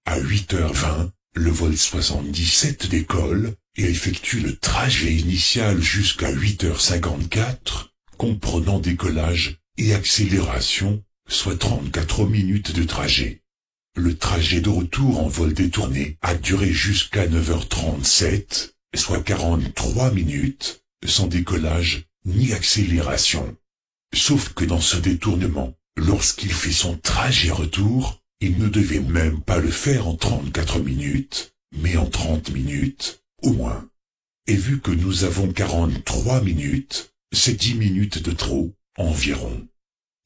À 8h20, le vol 77 décolle et effectue le trajet initial jusqu'à 8h54, comprenant décollage et accélération, soit 34 minutes de trajet. Le trajet de retour en vol détourné a duré jusqu'à 9h37, soit 43 minutes, sans décollage ni accélération. Sauf que dans ce détournement, lorsqu'il fait son trajet retour, il ne devait même pas le faire en 34 minutes, mais en 30 minutes, au moins. Et vu que nous avons 43 minutes, c'est 10 minutes de trop, environ.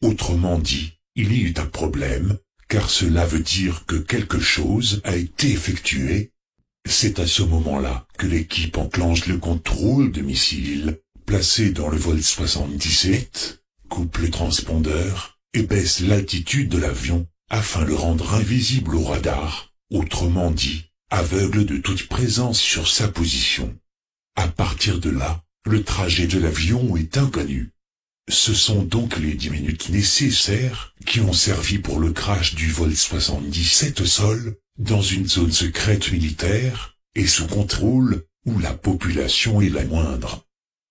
Autrement dit, il y eut un problème, car cela veut dire que quelque chose a été effectué. C'est à ce moment-là que l'équipe enclenche le contrôle de missiles, placé dans le vol 77, coupe le transpondeur, et baisse l'altitude de l'avion, afin de le rendre invisible au radar, autrement dit, aveugle de toute présence sur sa position. À partir de là, Le trajet de l'avion est inconnu. Ce sont donc les 10 minutes nécessaires qui ont servi pour le crash du vol 77 au sol, dans une zone secrète militaire, et sous contrôle, où la population est la moindre.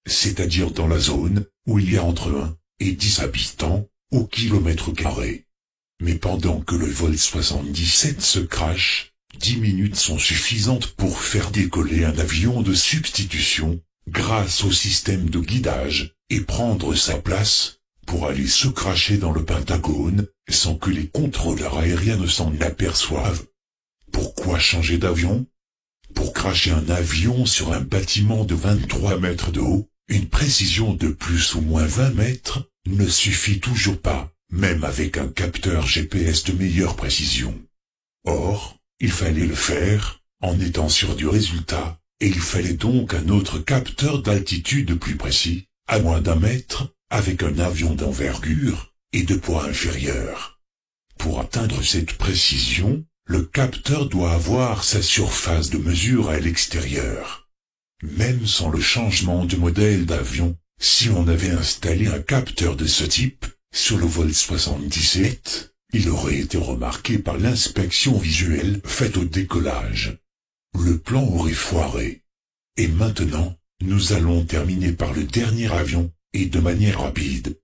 C'est-à-dire dans la zone, où il y a entre 1 et 10 habitants, au kilomètre carré. Mais pendant que le vol 77 se crache, 10 minutes sont suffisantes pour faire décoller un avion de substitution, grâce au système de guidage, et prendre sa place, pour aller se cracher dans le Pentagone, sans que les contrôleurs aériens ne s'en aperçoivent. Pourquoi changer d'avion? Pour cracher un avion sur un bâtiment de 23 mètres de haut, une précision de plus ou moins 20 mètres, ne suffit toujours pas, même avec un capteur GPS de meilleure précision. Or, il fallait le faire, en étant sûr du résultat, et il fallait donc un autre capteur d'altitude plus précis, à moins d'1 mètre, avec un avion d'envergure, et de poids inférieur. Pour atteindre cette précision, le capteur doit avoir sa surface de mesure à l'extérieur. Même sans le changement de modèle d'avion, si on avait installé un capteur de ce type, sur le vol 77, il aurait été remarqué par l'inspection visuelle faite au décollage. Le plan aurait foiré. Et maintenant, nous allons terminer par le dernier avion, et de manière rapide.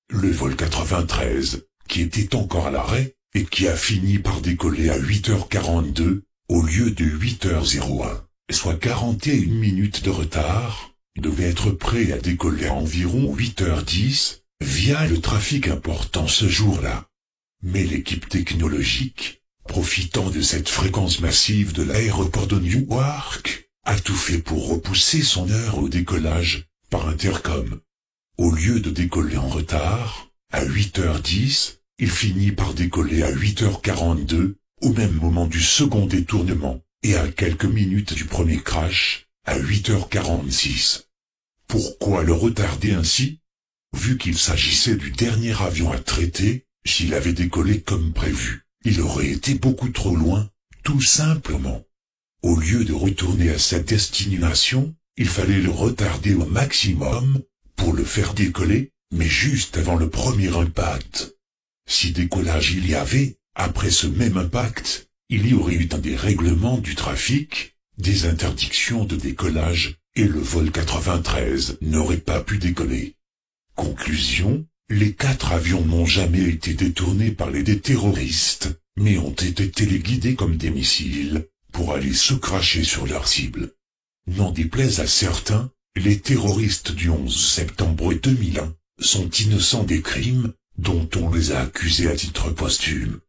Le vol 93, qui était encore à l'arrêt, et qui a fini par décoller à 8h42, au lieu de 8h01, soit 41 minutes de retard, devait être prêt à décoller à environ 8h10, via le trafic important ce jour-là. Mais l'équipe technologique, profitant de cette fréquence massive de l'aéroport de Newark, a tout fait pour repousser son heure au décollage, par intercom. Au lieu de décoller en retard, à 8h10, il finit par décoller à 8h42, au même moment du second détournement, et à quelques minutes du premier crash, à 8h46. Pourquoi le retarder ainsi? Vu qu'il s'agissait du dernier avion à traiter, s'il avait décollé comme prévu, il aurait été beaucoup trop loin, tout simplement. Au lieu de retourner à sa destination, il fallait le retarder au maximum, pour le faire décoller, mais juste avant le premier impact. Si décollage il y avait, après ce même impact, il y aurait eu un dérèglement du trafic, des interdictions de décollage, et le vol 93 n'aurait pas pu décoller. Conclusion, les 4 avions n'ont jamais été détournés par des terroristes, mais ont été téléguidés comme des missiles, pour aller se cracher sur leur cible. N'en déplaise à certains, les terroristes du 11 septembre 2001 sont innocents des crimes, dont on les a accusés à titre posthume.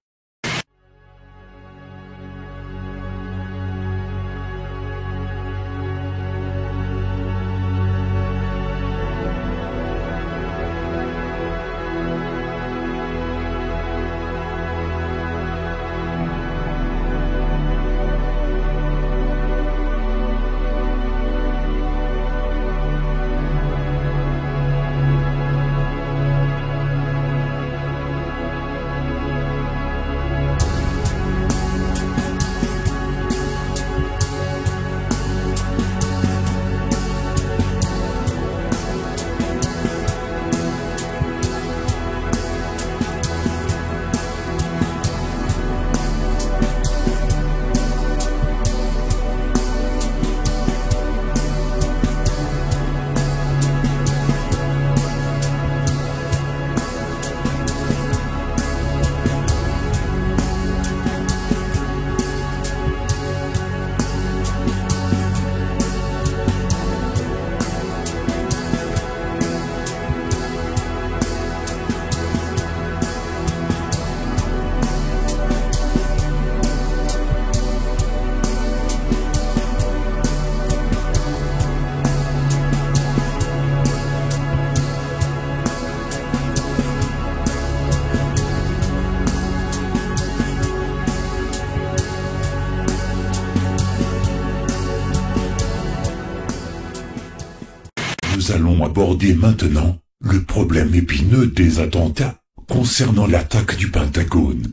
Nous allons aborder maintenant le problème épineux des attentats concernant l'attaque du Pentagone.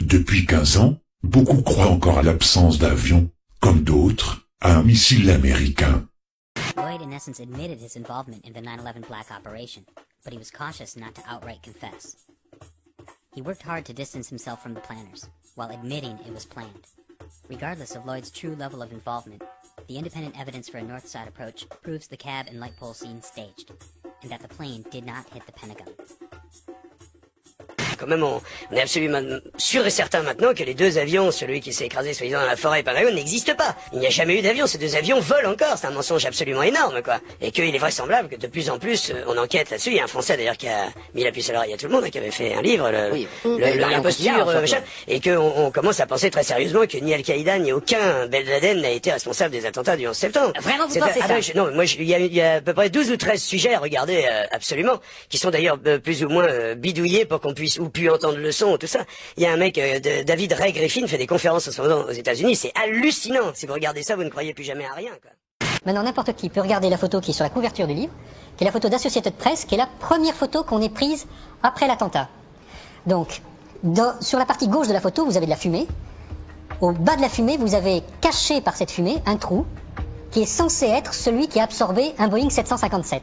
Depuis 15 ans, beaucoup croient encore à l'absence d'avions, comme d'autres, à un missile américain. Lloyd in essence admitted his involvement in the 9/11 black operation, but he was cautious not to outright confess. He worked hard to distance himself from the planners, while admitting it was planned. Regardless of Lloyd's true level of involvement, the independent evidence for a north side approach proves the cab and light pole scene staged, and that the plane did not hit the Pentagon. Quand même, on est absolument sûr et certain maintenant que les deux avions, celui qui s'est écrasé soi-disant dans la forêt et Pentagone, n'existent pas. Il n'y a jamais eu d'avion, ces deux avions volent encore, c'est un mensonge absolument énorme, quoi. Et qu'il est vraisemblable que de plus en plus, on enquête là-dessus. Il y a un Français d'ailleurs qui a mis la puce à l'oreille à tout le monde, qui avait fait un livre, l'imposture, machin, et qu'on commence à penser très sérieusement que ni Al-Qaïda ni aucun Ben Laden n'a été responsable des attentats du 11 septembre. Vraiment, vous pensez ça? Non, moi, il y a à peu près 12 ou 13 sujets à regarder, absolument, qui sont d'ailleurs plus ou moins bidouillés pour qu'on puisse ou pu entendre le son, tout ça. Il y a un mec, David Ray Griffin, fait des conférences en ce moment aux États-Unis. C'est hallucinant. Si vous regardez ça, vous ne croyez plus jamais à rien, quoi. Maintenant, n'importe qui peut regarder la photo qui est sur la couverture du livre, qui est la photo d'Associated Press, qui est la première photo qu'on ait prise après l'attentat. Donc, sur la partie gauche de la photo, vous avez de la fumée. Au bas de la fumée, vous avez caché par cette fumée un trou qui est censé être celui qui a absorbé un Boeing 757.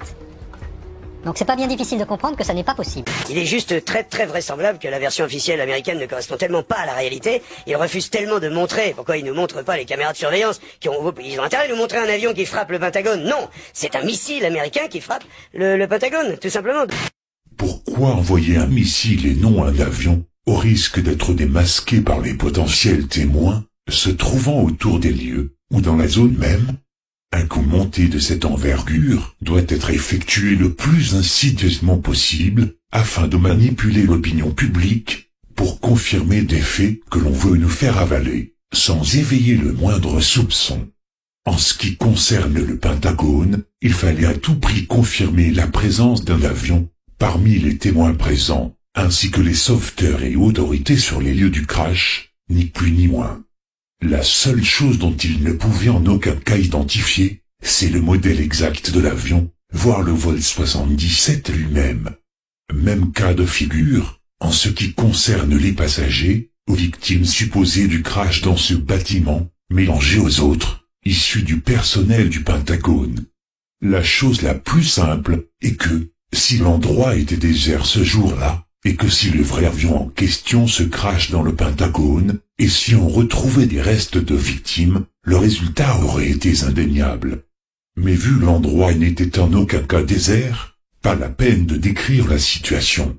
Donc c'est pas bien difficile de comprendre que ça n'est pas possible. Il est juste très très vraisemblable que la version officielle américaine ne correspond tellement pas à la réalité. Ils refusent tellement de montrer. Pourquoi ils nous montrent pas les caméras de surveillance ils ont intérêt à nous montrer un avion qui frappe le Pentagone. Non, c'est un missile américain qui frappe le Pentagone, tout simplement. Pourquoi envoyer un missile et non un avion, au risque d'être démasqué par les potentiels témoins, se trouvant autour des lieux, ou dans la zone même? Un coup monté de cette envergure doit être effectué le plus insidieusement possible afin de manipuler l'opinion publique pour confirmer des faits que l'on veut nous faire avaler, sans éveiller le moindre soupçon. En ce qui concerne le Pentagone, il fallait à tout prix confirmer la présence d'un avion parmi les témoins présents, ainsi que les sauveteurs et autorités sur les lieux du crash, ni plus ni moins. La seule chose dont il ne pouvait en aucun cas identifier, c'est le modèle exact de l'avion, voire le vol 77 lui-même. Même cas de figure, en ce qui concerne les passagers, aux victimes supposées du crash dans ce bâtiment, mélangés aux autres, issus du personnel du Pentagone. La chose la plus simple est que, si l'endroit était désert ce jour-là, et que si le vrai avion en question se crache dans le Pentagone, et si on retrouvait des restes de victimes, le résultat aurait été indéniable. Mais vu l'endroit n'était en aucun cas désert, pas la peine de décrire la situation.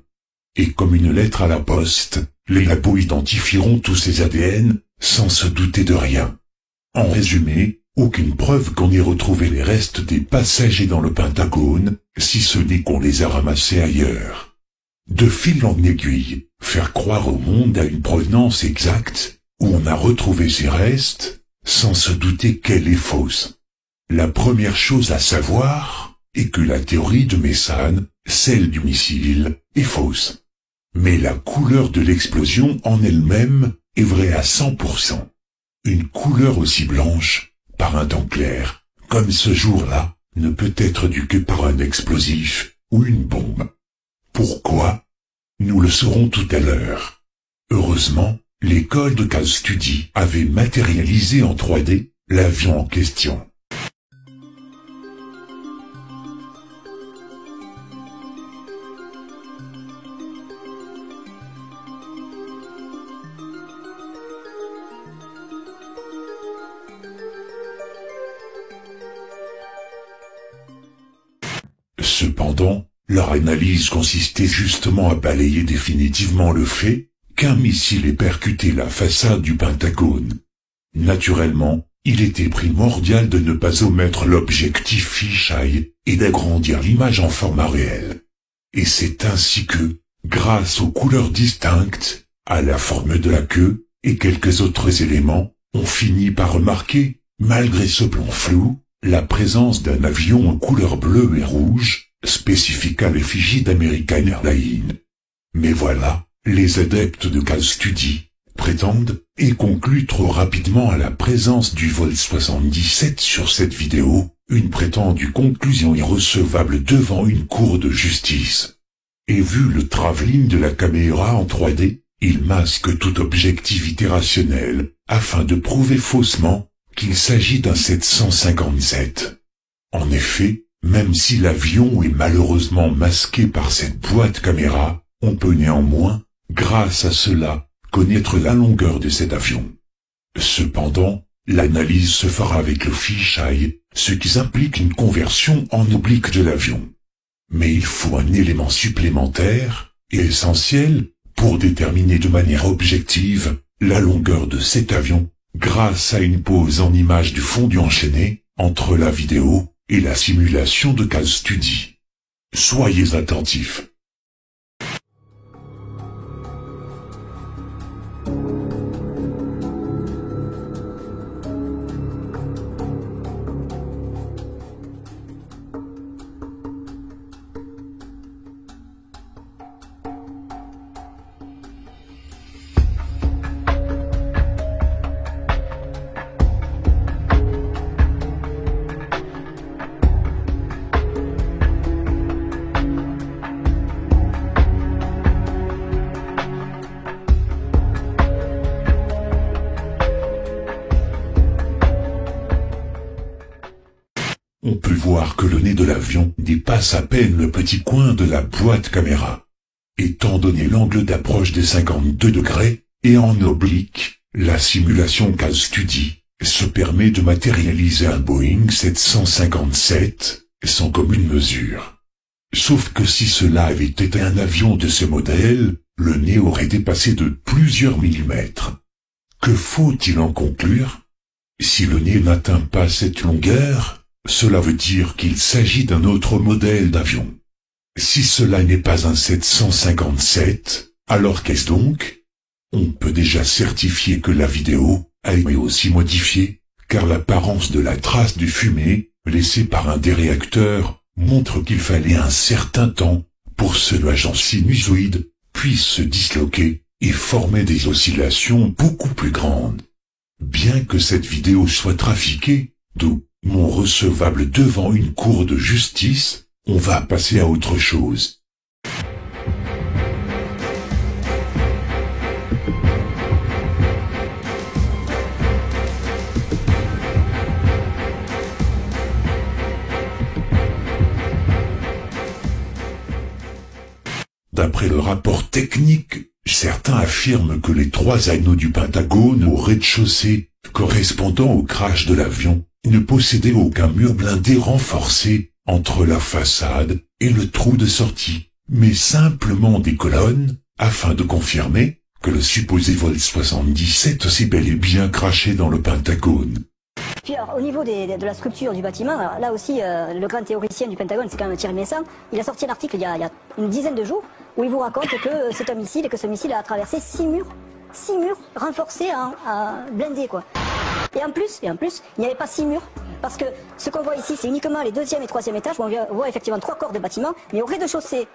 Et comme une lettre à la poste, les labos identifieront tous ces ADN, sans se douter de rien. En résumé, aucune preuve qu'on ait retrouvé les restes des passagers dans le Pentagone, si ce n'est qu'on les a ramassés ailleurs. De fil en aiguille, faire croire au monde à une provenance exacte, où on a retrouvé ces restes, sans se douter qu'elle est fausse. La première chose à savoir est que la théorie de Messane, celle du missile, est fausse. Mais la couleur de l'explosion en elle-même est vraie à 100%. Une couleur aussi blanche, par un temps clair, comme ce jour-là, ne peut être due que par un explosif ou une bombe. Pourquoi? Nous le saurons tout à l'heure. Heureusement, l'école de Case Study avait matérialisé en 3D l'avion en question. Cependant, leur analyse consistait justement à balayer définitivement le fait qu'un missile ait percuté la façade du Pentagone. Naturellement, il était primordial de ne pas omettre l'objectif fisheye et d'agrandir l'image en format réel. Et c'est ainsi que, grâce aux couleurs distinctes, à la forme de la queue et quelques autres éléments, on finit par remarquer, malgré ce plan flou, la présence d'un avion en couleur bleue et rouge, spécifique à l'effigie d'American Airlines. Mais voilà, les adeptes de Case Study prétendent et concluent trop rapidement à la présence du vol 77 sur cette vidéo, une prétendue conclusion irrecevable devant une cour de justice. Et vu le travelling de la caméra en 3D, il masque toute objectivité rationnelle, afin de prouver faussement qu'il s'agit d'un 757. En effet, même si l'avion est malheureusement masqué par cette boîte caméra, on peut néanmoins, grâce à cela, connaître la longueur de cet avion. Cependant, l'analyse se fera avec le fisheye, ce qui implique une conversion en oblique de l'avion. Mais il faut un élément supplémentaire, et essentiel, pour déterminer de manière objective, la longueur de cet avion, grâce à une pause en image du fondu enchaîné, entre la vidéo et la simulation de Case Study. Soyez attentifs. On peut voir que le nez de l'avion dépasse à peine le petit coin de la boîte caméra. Étant donné l'angle d'approche des 52 degrés, et en oblique, la simulation Case Study se permet de matérialiser un Boeing 757 sans commune mesure. Sauf que si cela avait été un avion de ce modèle, le nez aurait dépassé de plusieurs millimètres. Que faut-il en conclure? Si le nez n'atteint pas cette longueur, cela veut dire qu'il s'agit d'un autre modèle d'avion. Si cela n'est pas un 757, alors qu'est-ce donc? On peut déjà certifier que la vidéo a été aussi modifiée, car l'apparence de la trace de fumée, laissée par un des réacteurs, montre qu'il fallait un certain temps pour que ce nuage sinusoïde puisse se disloquer et former des oscillations beaucoup plus grandes. Bien que cette vidéo soit trafiquée, d'où non recevable devant une cour de justice, on va passer à autre chose. D'après le rapport technique, certains affirment que les 3 anneaux du Pentagone au rez-de-chaussée, correspondant au crash de l'avion, ne possédaient aucun mur blindé renforcé entre la façade et le trou de sortie, mais simplement des colonnes, afin de confirmer que le supposé vol 77 s'est bel et bien crashé dans le Pentagone. Puis alors, au niveau de la structure du bâtiment, alors, là aussi, le grand théoricien du Pentagone, c'est quand même Thierry Meyssan, il a sorti un article il y a une dizaine de jours, où il vous raconte que c'est un missile et que ce missile a traversé 6 murs renforcés blindés, quoi. Et en plus, il n'y avait pas 6 murs, parce que ce qu'on voit ici, c'est uniquement les 2e et 3e étages, où on voit effectivement 3 corps de bâtiment, mais au rez-de-chaussée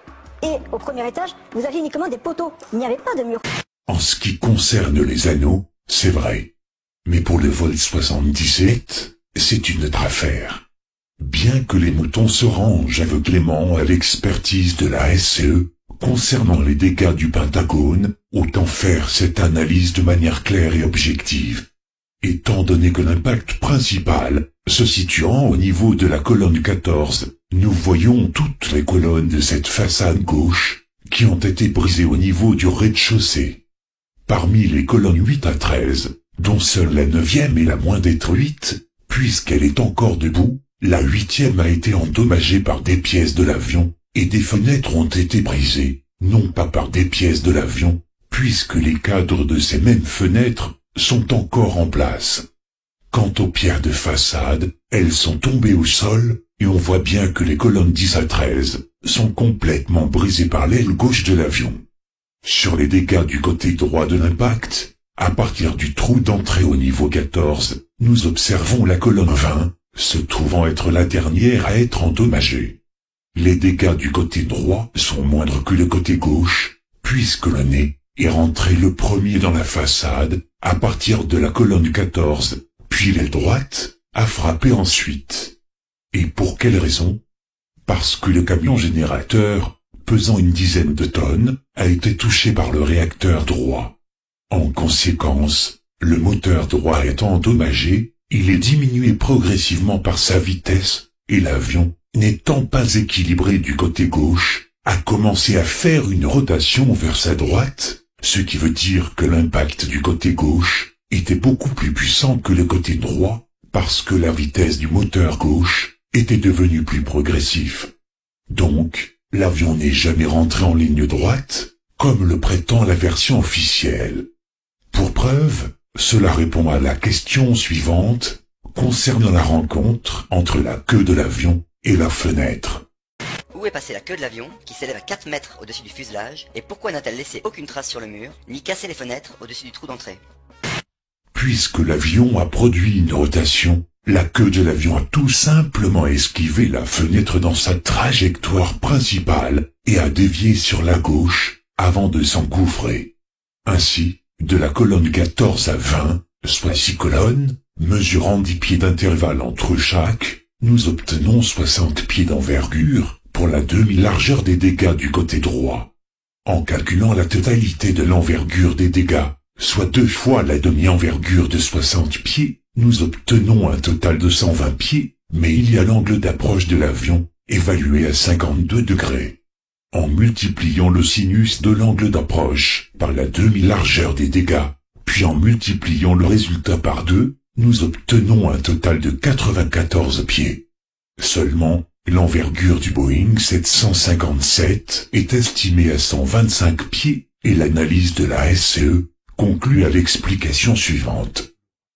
et au premier étage, vous aviez uniquement des poteaux, il n'y avait pas de murs. En ce qui concerne les anneaux, c'est vrai. Mais pour le vol 77, c'est une autre affaire. Bien que les moutons se rangent aveuglément à l'expertise de la SCE, concernant les dégâts du Pentagone, autant faire cette analyse de manière claire et objective. Étant donné que l'impact principal, se situant au niveau de la colonne 14, nous voyons toutes les colonnes de cette façade gauche, qui ont été brisées au niveau du rez-de-chaussée. Parmi les colonnes 8 à 13, dont seule la 9e est la moins détruite, puisqu'elle est encore debout, la 8e a été endommagée par des pièces de l'avion, et des fenêtres ont été brisées, non pas par des pièces de l'avion, puisque les cadres de ces mêmes fenêtres sont encore en place. Quant aux pierres de façade, elles sont tombées au sol, et on voit bien que les colonnes 10 à 13 sont complètement brisées par l'aile gauche de l'avion. Sur les dégâts du côté droit de l'impact, à partir du trou d'entrée au niveau 14, nous observons la colonne 20, se trouvant être la dernière à être endommagée. Les dégâts du côté droit sont moindres que le côté gauche, puisque le nez est rentré le premier dans la façade, à partir de la colonne 14, puis l'aile droite a frappé ensuite. Et pour quelle raison? Parce que le camion générateur, pesant une dizaine de tonnes, a été touché par le réacteur droit. En conséquence, le moteur droit étant endommagé, il est diminué progressivement par sa vitesse, et l'avion, n'étant pas équilibré du côté gauche, a commencé à faire une rotation vers sa droite, ce qui veut dire que l'impact du côté gauche était beaucoup plus puissant que le côté droit, parce que la vitesse du moteur gauche était devenue plus progressive. Donc, l'avion n'est jamais rentré en ligne droite, comme le prétend la version officielle. Pour preuve, cela répond à la question suivante, concernant la rencontre entre la queue de l'avion et la fenêtre. Où est passée la queue de l'avion, qui s'élève à 4 mètres au-dessus du fuselage, et pourquoi n'a-t-elle laissé aucune trace sur le mur, ni cassé les fenêtres au-dessus du trou d'entrée? Puisque l'avion a produit une rotation, la queue de l'avion a tout simplement esquivé la fenêtre dans sa trajectoire principale et a dévié sur la gauche avant de s'engouffrer. Ainsi, de la colonne 14 à 20, soit 6 colonnes, mesurant 10 pieds d'intervalle entre chaque, nous obtenons 60 pieds d'envergure pour la demi-largeur des dégâts du côté droit. En calculant la totalité de l'envergure des dégâts, soit 2 fois la demi-envergure de 60 pieds, nous obtenons un total de 120 pieds, mais il y a l'angle d'approche de l'avion, évalué à 52 degrés. En multipliant le sinus de l'angle d'approche par la demi-largeur des dégâts, puis en multipliant le résultat par 2, nous obtenons un total de 94 pieds. Seulement, l'envergure du Boeing 757 est estimée à 125 pieds, et l'analyse de la SCE conclut à l'explication suivante.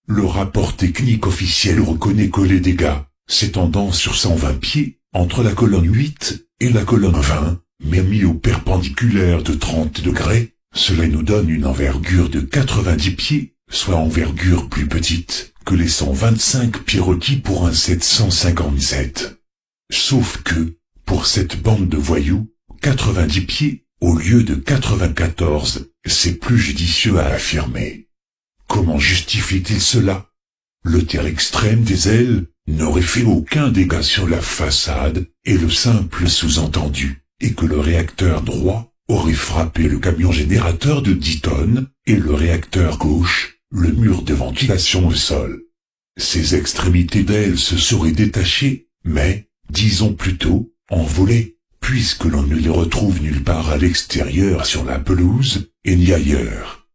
Le rapport technique officiel reconnaît que les dégâts, s'étendant sur 120 pieds, entre la colonne 8 et la colonne 20, mais mis au perpendiculaire de 30 degrés, cela nous donne une envergure de 90 pieds, soit envergure plus petite que les 125 pieds requis pour un 757. Sauf que, pour cette bande de voyous, 90 pieds, au lieu de 94, c'est plus judicieux à affirmer. Comment justifie-t-il cela? Le tiers extrême des ailes n'aurait fait aucun dégât sur la façade, et le simple sous-entendu est que le réacteur droit aurait frappé le camion générateur de 10 tonnes, et le réacteur gauche, le mur de ventilation au sol. Ces extrémités d'ailes se seraient détachées, mais, disons plutôt, envolées, puisque l'on ne les retrouve nulle part à l'extérieur sur la pelouse, et ni ailleurs.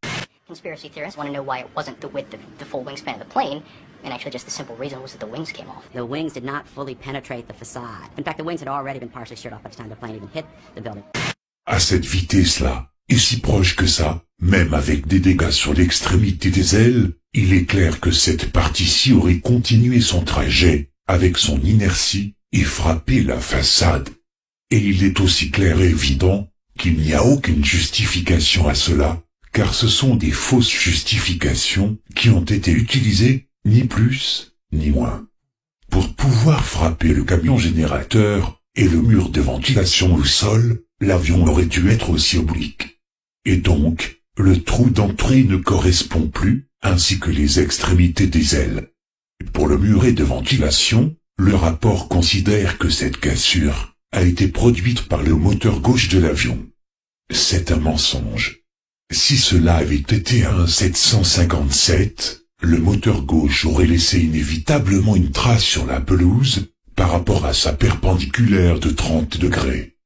Conspiracy theorists want to know why it wasn't the width of the full wingspan of the plane, and actually just the simple reason was that the wings came off. The wings did not fully penetrate the facade. In fact, the wings had already been partially sheared off by the time the plane even hit the building. À cette vitesse-là, et si proche que ça, même avec des dégâts sur l'extrémité des ailes, il est clair que cette partie-ci aurait continué son trajet, avec son inertie, et frappé la façade. Et il est aussi clair et évident qu'il n'y a aucune justification à cela, car ce sont des fausses justifications qui ont été utilisées, ni plus, ni moins. Pour pouvoir frapper le camion générateur et le mur de ventilation au sol, l'avion aurait dû être aussi oblique. Et donc, le trou d'entrée ne correspond plus, ainsi que les extrémités des ailes. Pour le muret de ventilation, le rapport considère que cette cassure a été produite par le moteur gauche de l'avion. C'est un mensonge. Si cela avait été un 757, le moteur gauche aurait laissé inévitablement une trace sur la pelouse par rapport à sa perpendiculaire de 30 degrés.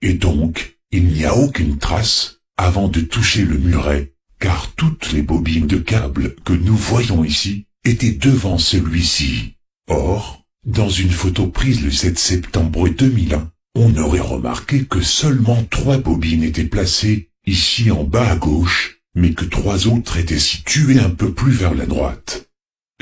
Et donc, il n'y a aucune trace avant de toucher le muret, car toutes les bobines de câbles que nous voyons ici étaient devant celui-ci. Or, dans une photo prise le 7 septembre 2001, on aurait remarqué que seulement 3 bobines étaient placées ici en bas à gauche, mais que 3 autres étaient situées un peu plus vers la droite.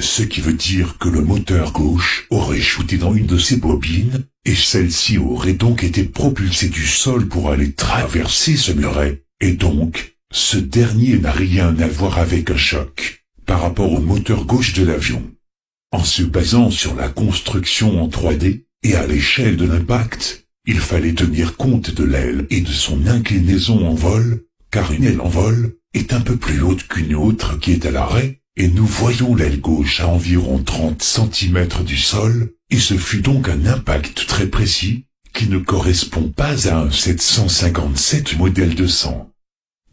Ce qui veut dire que le moteur gauche aurait shooté dans une de ces bobines, et celle-ci aurait donc été propulsée du sol pour aller traverser ce muret, et donc, ce dernier n'a rien à voir avec un choc, par rapport au moteur gauche de l'avion. En se basant sur la construction en 3D, et à l'échelle de l'impact, il fallait tenir compte de l'aile et de son inclinaison en vol, car une aile en vol est un peu plus haute qu'une autre qui est à l'arrêt, et nous voyons l'aile gauche à environ 30 cm du sol, et ce fut donc un impact très précis, qui ne correspond pas à un 757 modèle 200.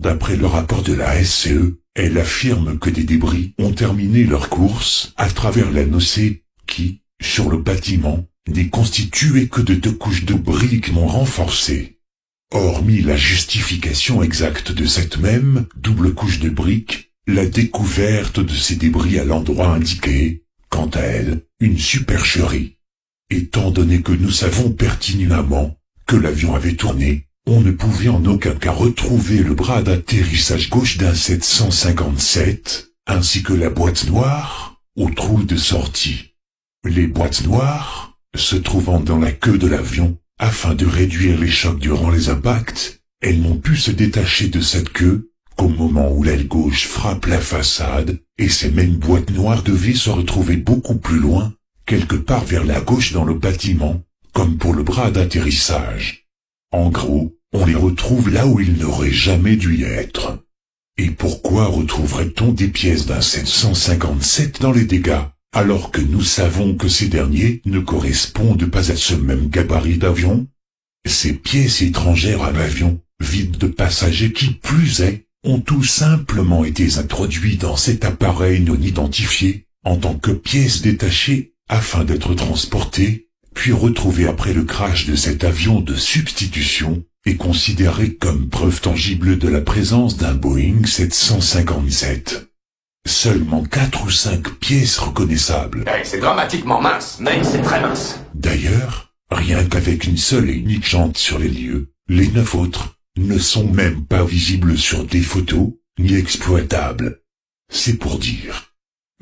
D'après le rapport de la SCE, elle affirme que des débris ont terminé leur course à travers la nocée, qui, sur le bâtiment, n'est constitué que de 2 couches de briques non renforcées. Hormis la justification exacte de cette même double couche de briques, la découverte de ces débris à l'endroit indiqué, quant à elle, une supercherie. Étant donné que nous savons pertinemment que l'avion avait tourné, on ne pouvait en aucun cas retrouver le bras d'atterrissage gauche d'un 757, ainsi que la boîte noire, au trou de sortie. Les boîtes noires, se trouvant dans la queue de l'avion, afin de réduire les chocs durant les impacts, elles n'ont pu se détacher de cette queue qu'au moment où l'aile gauche frappe la façade, et ces mêmes boîtes noires devaient se retrouver beaucoup plus loin, quelque part vers la gauche dans le bâtiment, comme pour le bras d'atterrissage. En gros, on les retrouve là où ils n'auraient jamais dû y être. Et pourquoi retrouverait-on des pièces d'un 757 dans les dégâts, alors que nous savons que ces derniers ne correspondent pas à ce même gabarit d'avion? Ces pièces étrangères à l'avion, vides de passagers qui plus est, ont tout simplement été introduits dans cet appareil non identifié, en tant que pièces détachées, afin d'être transportées, puis retrouvées après le crash de cet avion de substitution, et considérées comme preuve tangible de la présence d'un Boeing 757. Seulement 4 ou 5 pièces reconnaissables. C'est dramatiquement mince, mais c'est très mince. D'ailleurs, rien qu'avec une seule et unique jante sur les lieux, les 9 autres ne sont même pas visibles sur des photos, ni exploitables. C'est pour dire.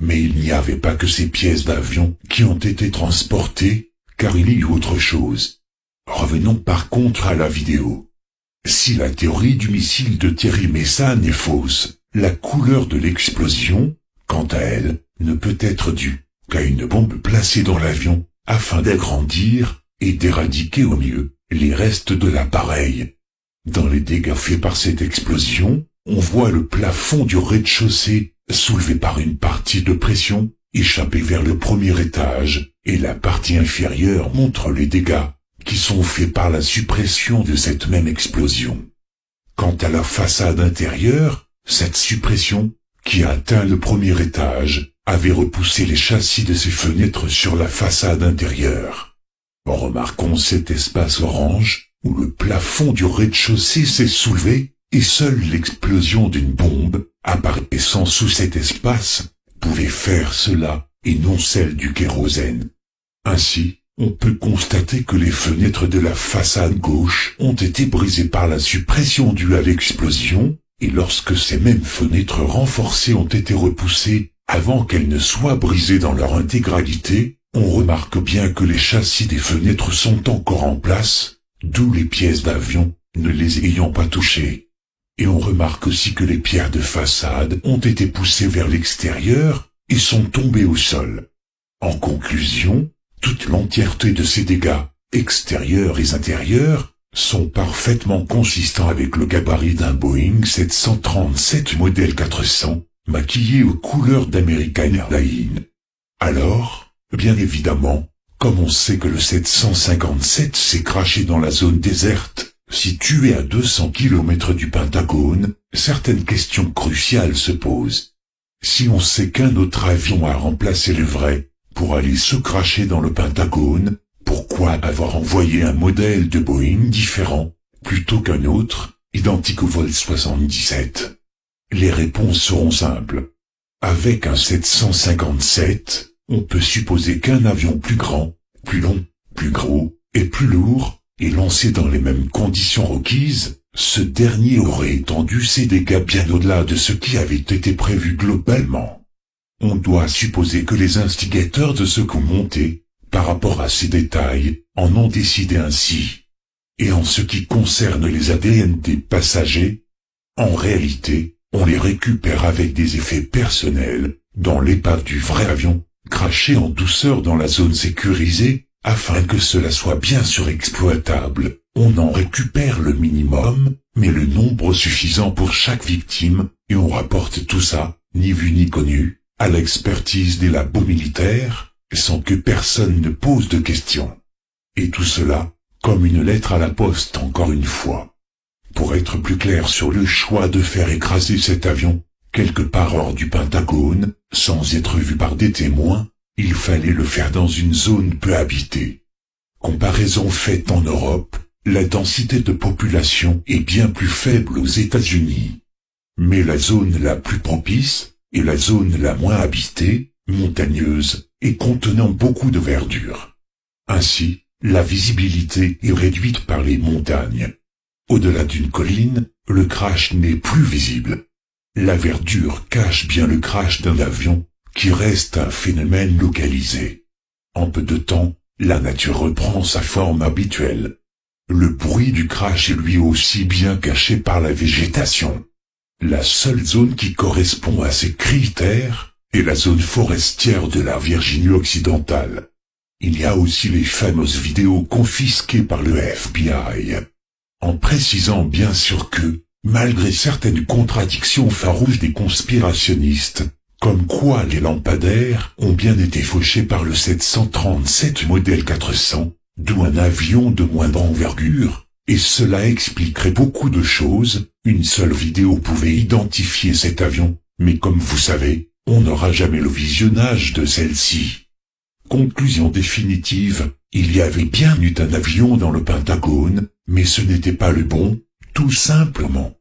Mais il n'y avait pas que ces pièces d'avion qui ont été transportées, car il y eut autre chose. Revenons par contre à la vidéo. Si la théorie du missile de Thierry Meyssan est fausse, la couleur de l'explosion, quant à elle, ne peut être due qu'à une bombe placée dans l'avion, afin d'agrandir et d'éradiquer au mieux les restes de l'appareil. Dans les dégâts faits par cette explosion, on voit le plafond du rez-de-chaussée soulevé par une partie de pression, échappée vers le premier étage, et la partie inférieure montre les dégâts qui sont faits par la suppression de cette même explosion. Quant à la façade intérieure, cette suppression, qui a atteint le premier étage, avait repoussé les châssis de ses fenêtres sur la façade intérieure. Remarquons cet espace orange, où le plafond du rez-de-chaussée s'est soulevé, et seule l'explosion d'une bombe, apparaissant sous cet espace, pouvait faire cela, et non celle du kérosène. Ainsi, on peut constater que les fenêtres de la façade gauche ont été brisées par la suppression due à l'explosion, et lorsque ces mêmes fenêtres renforcées ont été repoussées, avant qu'elles ne soient brisées dans leur intégralité, on remarque bien que les châssis des fenêtres sont encore en place, d'où les pièces d'avion, ne les ayant pas touchées. Et on remarque aussi que les pierres de façade ont été poussées vers l'extérieur, et sont tombées au sol. En conclusion, toute l'entièreté de ces dégâts, extérieurs et intérieurs, sont parfaitement consistants avec le gabarit d'un Boeing 737 modèle 400, maquillé aux couleurs d'American Airlines. Alors, bien évidemment, comme on sait que le 757 s'est crashé dans la zone déserte, située à 200 km du Pentagone, certaines questions cruciales se posent. Si on sait qu'un autre avion a remplacé le vrai, pour aller se cracher dans le Pentagone, pourquoi avoir envoyé un modèle de Boeing différent, plutôt qu'un autre, identique au vol 77? Les réponses seront simples. Avec un 757, on peut supposer qu'un avion plus grand, plus long, plus gros, et plus lourd, et lancé dans les mêmes conditions requises, ce dernier aurait étendu ses dégâts bien au-delà de ce qui avait été prévu globalement. On doit supposer que les instigateurs de ce coup monté, par rapport à ces détails, en ont décidé ainsi. Et en ce qui concerne les ADN des passagers, en réalité, on les récupère avec des effets personnels, dans l'épave du vrai avion, craché en douceur dans la zone sécurisée, afin que cela soit bien sûr exploitable. On en récupère le minimum, mais le nombre suffisant pour chaque victime, et on rapporte tout ça, ni vu ni connu, à l'expertise des labos militaires, sans que personne ne pose de questions. Et tout cela, comme une lettre à la poste encore une fois. Pour être plus clair sur le choix de faire écraser cet avion, quelque part hors du Pentagone, sans être vu par des témoins, il fallait le faire dans une zone peu habitée. Comparaison faite en Europe, la densité de population est bien plus faible aux États-Unis. Mais la zone la plus propice est la zone la moins habitée, montagneuse, et contenant beaucoup de verdure. Ainsi, la visibilité est réduite par les montagnes. Au-delà d'une colline, le crash n'est plus visible. La verdure cache bien le crash d'un avion, qui reste un phénomène localisé. En peu de temps, la nature reprend sa forme habituelle. Le bruit du crash est lui aussi bien caché par la végétation. La seule zone qui correspond à ces critères est la zone forestière de la Virginie occidentale. Il y a aussi les fameuses vidéos confisquées par le FBI. En précisant bien sûr que, malgré certaines contradictions farouches des conspirationnistes, comme quoi les lampadaires ont bien été fauchés par le 737 modèle 400, d'où un avion de moindre envergure, et cela expliquerait beaucoup de choses, une seule vidéo pouvait identifier cet avion, mais comme vous savez, on n'aura jamais le visionnage de celle-ci. Conclusion définitive, il y avait bien eu un avion dans le Pentagone, mais ce n'était pas le bon, tout simplement.